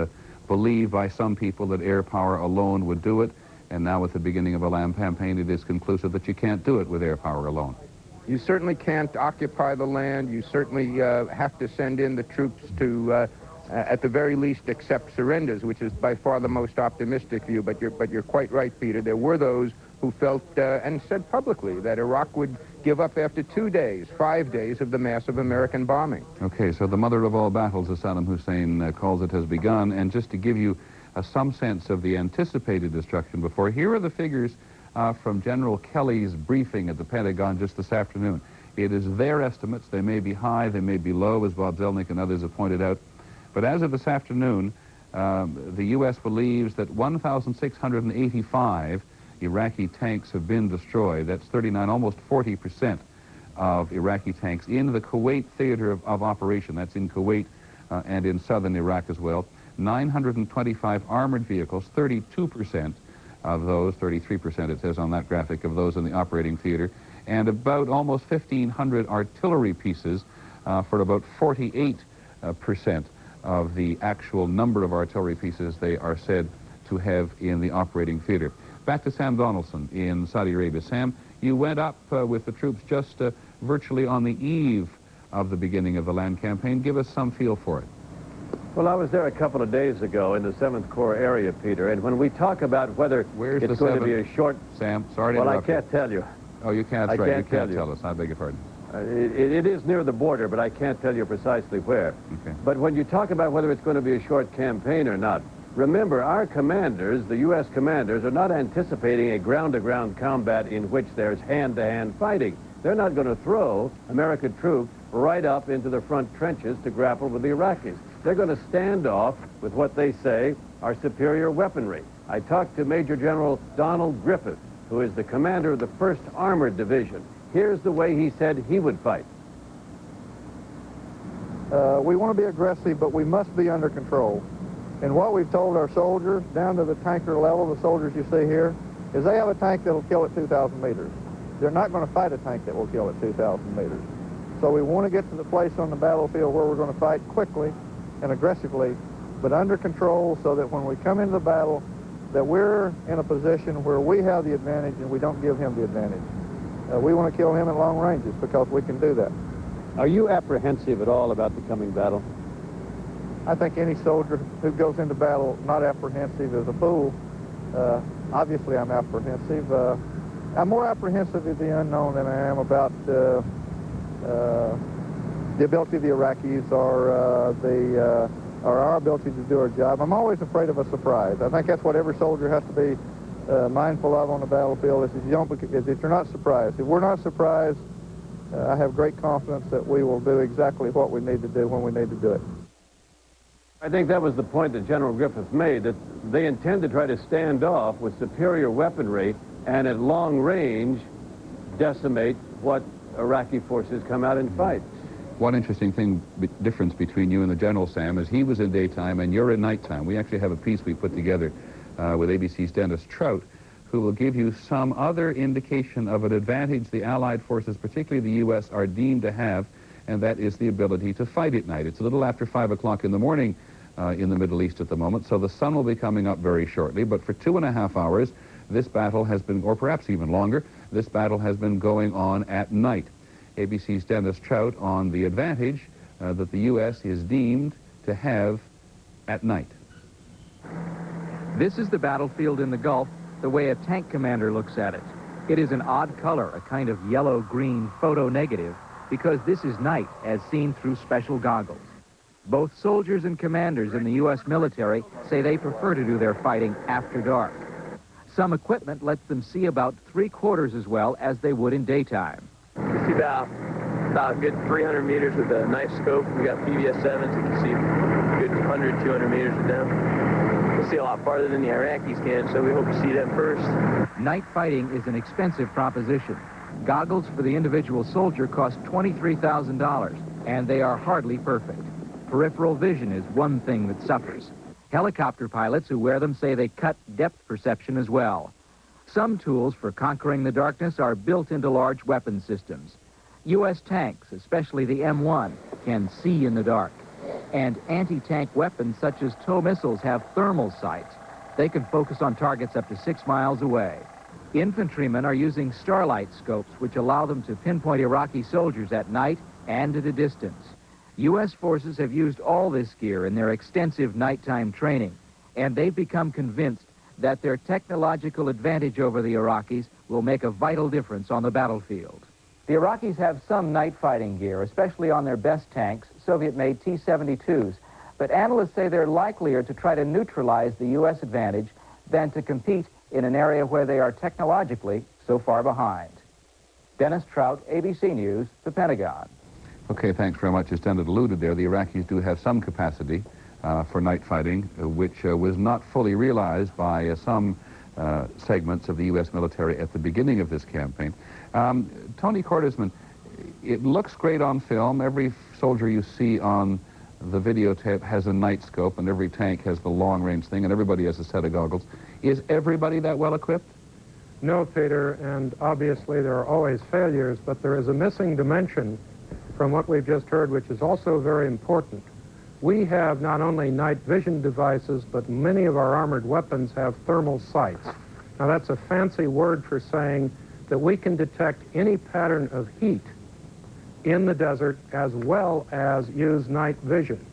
believed by some people that air power alone would do it, and now with the beginning of a land campaign, it is conclusive that you can't do it with air power alone. You certainly can't occupy the land. You certainly have to send in the troops to at the very least accept surrenders, which is by far the most optimistic view. But you're quite right, Peter. There were those who felt and said publicly that Iraq would give up after 2 days, 5 days of the massive American bombing. Okay, so the mother of all battles, as Saddam Hussein calls it, has begun. And just to give you some sense of the anticipated destruction before, here are the figures from General Kelly's briefing at the Pentagon just this afternoon. It is their estimates. They may be high, they may be low, as Bob Zelnick and others have pointed out. But as of this afternoon, the U.S. believes that 1,685 Iraqi tanks have been destroyed. That's 39, almost 40% of Iraqi tanks in the Kuwait theater of operation. That's in Kuwait and in southern Iraq as well. 925 armored vehicles, 32% of those, 33% it says on that graphic, of those in the operating theater, and about almost 1,500 artillery pieces for about 48% of the actual number of artillery pieces they are said to have in the operating theater. Back to Sam Donaldson in Saudi Arabia. Sam, you went up with the troops just virtually on the eve of the beginning of the land campaign. Give us some feel for it. Well, I was there a couple of days ago in the 7th Corps area, Peter, and when we talk about whether it's going to be a short... Sam, sorry to interrupt you. Well, I can't tell you. Oh, you can't, that's right. You can't tell us. I beg your pardon. It is near the border, but I can't tell you precisely where. Okay. But when you talk about whether it's going to be a short campaign or not, remember, our commanders, the U.S. commanders, are not anticipating a ground-to-ground combat in which there's hand-to-hand fighting. They're not going to throw American troops right up into the front trenches to grapple with the Iraqis. They're going to stand off with what they say are superior weaponry. I talked to Major General Donald Griffith, who is the commander of the 1st Armored Division. Here's the way he said he would fight. We want to be aggressive, but we must be under control. And what we've told our soldiers, down to the tanker level, the soldiers you see here, is they have a tank that will kill at 2,000 meters. They're not going to fight a tank that will kill at 2,000 meters. So we want to get to the place on the battlefield where we're going to fight quickly and aggressively, but under control, so that when we come into the battle, that we're in a position where we have the advantage and we don't give him the advantage. We want to kill him at long ranges because we can do that. Are you apprehensive at all about the coming battle? I think any soldier who goes into battle not apprehensive is a fool. Obviously, I'm apprehensive. I'm more apprehensive of the unknown than I am about the ability of the Iraqis or our ability to do our job. I'm always afraid of a surprise. I think that's what every soldier has to be mindful of on the battlefield, is that you're not surprised. If we're not surprised, I have great confidence that we will do exactly what we need to do when we need to do it. I think that was the point that General Griffith made, that they intend to try to stand off with superior weaponry and at long range decimate what Iraqi forces come out and fight. One interesting difference between you and the General, Sam, is he was in daytime and you're in nighttime. We actually have a piece we put together with ABC's Dennis Trout, who will give you some other indication of an advantage the Allied forces, particularly the U.S., are deemed to have, and that is the ability to fight at night. It's a little after 5 o'clock in the morning in the Middle East at the moment, so the sun will be coming up very shortly, but for 2.5 hours, this battle has been, or perhaps even longer, this battle has been going on at night. ABC's Dennis Trout on the advantage that the U.S. is deemed to have at night. This is the battlefield in the Gulf, the way a tank commander looks at it. It is an odd color, a kind of yellow-green photo negative, because this is night as seen through special goggles. Both soldiers and commanders in the U.S. military say they prefer to do their fighting after dark. Some equipment lets them see about 3/4 as well as they would in daytime. You see about a good 300 meters with a nice scope. We got PBS-7s. You can see a good 100, 200 meters with them. We'll see a lot farther than the Iraqis can, so we hope to see them first. Night fighting is an expensive proposition. Goggles for the individual soldier cost $23,000, and they are hardly perfect. Peripheral vision is one thing that suffers. Helicopter pilots who wear them say they cut depth perception as well. Some tools for conquering the darkness are built into large weapon systems. U.S. tanks, especially the M1, can see in the dark. And anti-tank weapons such as TOW missiles have thermal sights. They can focus on targets up to 6 miles away. Infantrymen are using starlight scopes, which allow them to pinpoint Iraqi soldiers at night and at a distance. U.S. forces have used all this gear in their extensive nighttime training, and they've become convinced that their technological advantage over the Iraqis will make a vital difference on the battlefield. The Iraqis have some night fighting gear, especially on their best tanks, Soviet-made T-72s, but analysts say they're likelier to try to neutralize the U.S. advantage than to compete in an area where they are technologically so far behind. Dennis Trout, ABC News, the Pentagon. Okay, thanks very much. As Dennis alluded there, the Iraqis do have some capacity for night fighting, which was not fully realized by some segments of the U.S. military at the beginning of this campaign. Tony Cordesman, it looks great on film. Every soldier you see on the videotape has a night scope, and every tank has the long-range thing, and everybody has a set of goggles. Is everybody that well equipped? No, Peter, and obviously there are always failures, but there is a missing dimension from what we've just heard, which is also very important. We have not only night vision devices, but many of our armored weapons have thermal sights. Now, that's a fancy word for saying that we can detect any pattern of heat in the desert as well as use night vision.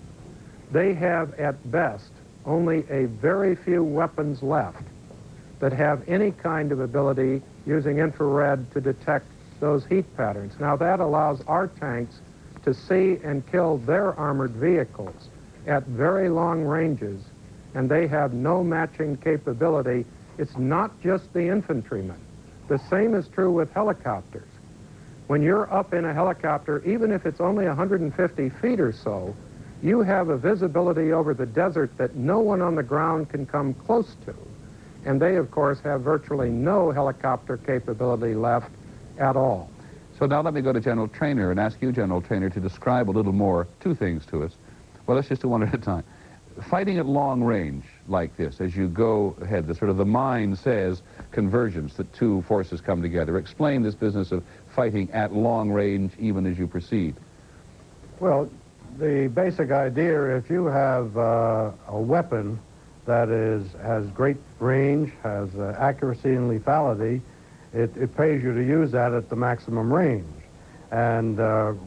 They have, at best, only a very few weapons left that have any kind of ability using infrared to detect those heat patterns. Now, that allows our tanks to see and kill their armored vehicles at very long ranges, and they have no matching capability. It's not just the infantrymen. The same is true with helicopters. When you're up in a helicopter, even if it's only 150 feet or so, you have a visibility over the desert that no one on the ground can come close to. And they, of course, have virtually no helicopter capability left at all. So now let me go to General Trainer and ask you, General Trainer, to describe a little more, two things to us. Well, let's just do one at a time. Fighting at long range like this, as you go ahead, the mind says convergence, that two forces come together. Explain this business of fighting at long range even as you proceed. Well, the basic idea, if you have a weapon that has great range, has accuracy and lethality, it pays you to use that at the maximum range. And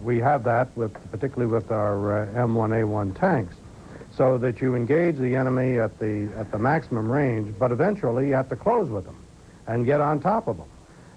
we have that, particularly with our M1A1 tanks, so that you engage the enemy at the maximum range, but eventually you have to close with them and get on top of them.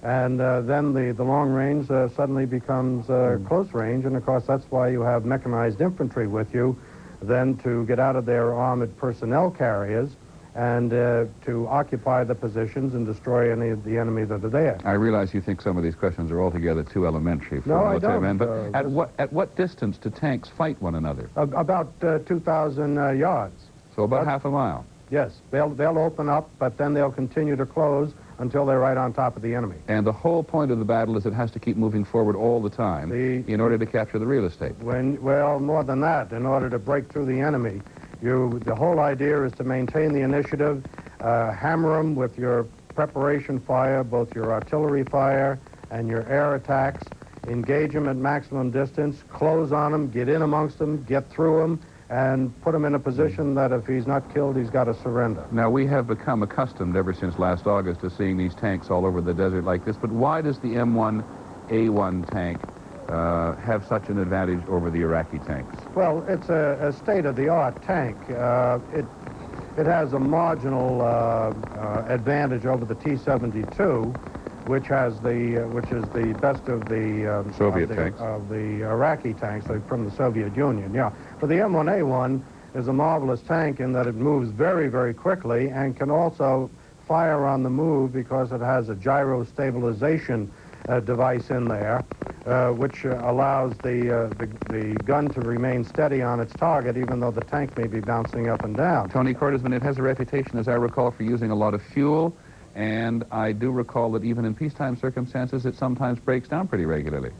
And then the long range suddenly becomes close range, and of course that's why you have mechanized infantry with you, then to get out of their armored personnel carriers and to occupy the positions and destroy any of the enemy that are there. I realize you think some of these questions are altogether too elementary for no, a military man, but don't. at what distance do tanks fight one another? About 2,000 yards. So about half a mile? Yes, they'll open up, but then they'll continue to close until they're right on top of the enemy. And the whole point of the battle is it has to keep moving forward all the time in order to capture the real estate. Well, more than that, in order to break through the enemy, the whole idea is to maintain the initiative, hammer them with your preparation fire, both your artillery fire and your air attacks, engage them at maximum distance, close on them, get in amongst them, get through them, and put him in a position that if he's not killed, he's got to surrender. Now, we have become accustomed ever since last August to seeing these tanks all over the desert like this, but why does the M1A1 tank have such an advantage over the Iraqi tanks? Well, it's a state-of-the-art tank. It has a marginal advantage over the T-72, which is the best of the Soviet tanks, of the Iraqi tanks from the Soviet Union. Yeah, but the M1A1 is a marvelous tank in that it moves very, very quickly and can also fire on the move because it has a gyro stabilization device in there, which allows the gun to remain steady on its target, even though the tank may be bouncing up and down. Tony Cordesman, it has a reputation, as I recall, for using a lot of fuel. And I do recall that even in peacetime circumstances, it sometimes breaks down pretty regularly.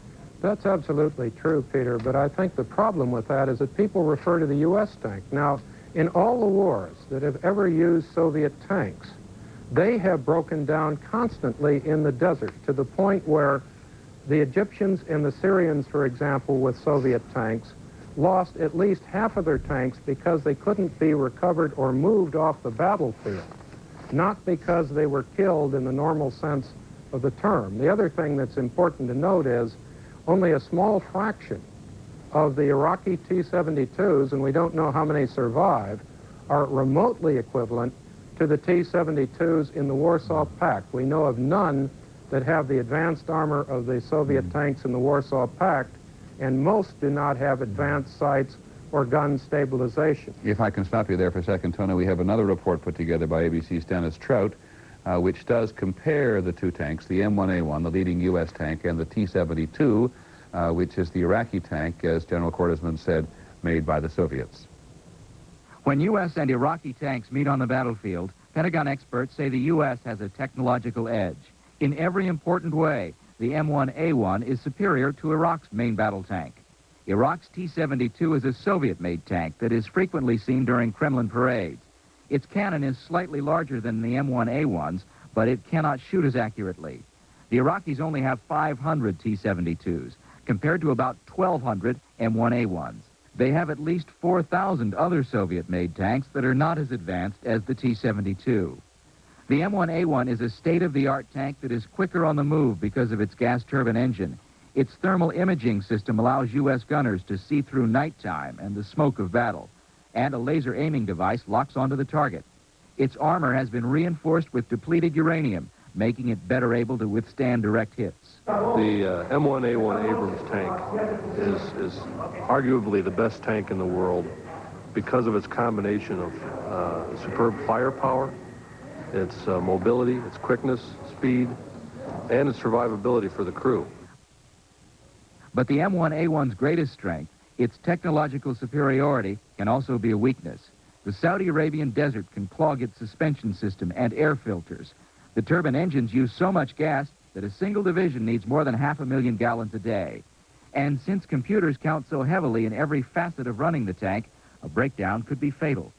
That's absolutely true, Peter, but I think the problem with that is that people refer to the U.S. tank. Now, in all the wars that have ever used Soviet tanks, they have broken down constantly in the desert to the point where the Egyptians and the Syrians, for example, with Soviet tanks, lost at least half of their tanks because they couldn't be recovered or moved off the battlefield. Not because they were killed in the normal sense of the term. The other thing that's important to note is only a small fraction of the Iraqi T-72s, and we don't know how many survive, are remotely equivalent to the T-72s in the Warsaw Pact. We know of none that have the advanced armor of the Soviet tanks in the Warsaw Pact, and most do not have advanced sights or gun stabilization. If I can stop you there for a second, Tony, we have another report put together by ABC's Dennis Trout, which does compare the two tanks, the M1A1, the leading U.S. tank, and the T-72, which is the Iraqi tank, as General Cordesman said, made by the Soviets. When U.S. and Iraqi tanks meet on the battlefield, Pentagon experts say the U.S. has a technological edge. In every important way, the M1A1 is superior to Iraq's main battle tank. Iraq's T-72 is a Soviet-made tank that is frequently seen during Kremlin parades. Its cannon is slightly larger than the M1A1's, but it cannot shoot as accurately. The Iraqis only have 500 T-72s, compared to about 1,200 M1A1s. They have at least 4,000 other Soviet-made tanks that are not as advanced as the T-72. The M1A1 is a state-of-the-art tank that is quicker on the move because of its gas turbine engine. Its thermal imaging system allows U.S. gunners to see through nighttime and the smoke of battle, and a laser aiming device locks onto the target. Its armor has been reinforced with depleted uranium, making it better able to withstand direct hits. The M1A1 Abrams tank is arguably the best tank in the world because of its combination of superb firepower, its mobility, its quickness, speed, and its survivability for the crew. But the M1A1's greatest strength, its technological superiority, can also be a weakness. The Saudi Arabian desert can clog its suspension system and air filters. The turbine engines use so much gas that a single division needs more than 500,000 gallons a day. And since computers count so heavily in every facet of running the tank, a breakdown could be fatal.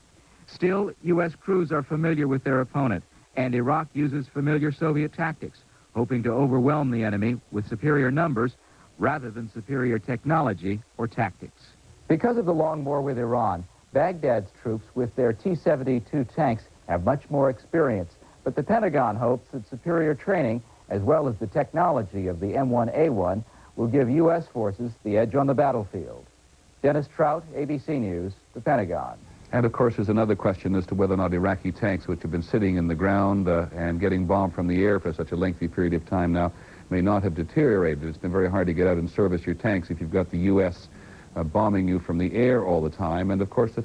Still, U.S. crews are familiar with their opponent, and Iraq uses familiar Soviet tactics, hoping to overwhelm the enemy with superior numbers rather than superior technology or tactics. Because of the long war with Iran, Baghdad's troops with their T-72 tanks have much more experience, but the Pentagon hopes that superior training as well as the technology of the M1A1, will give U.S. forces the edge on the battlefield. Dennis Trout, ABC News, the Pentagon. And of course, there's another question as to whether or not Iraqi tanks, which have been sitting in the ground and getting bombed from the air for such a lengthy period of time now, may not have deteriorated. It's been very hard to get out and service your tanks if you've got the U.S. Bombing you from the air all the time. And of course, the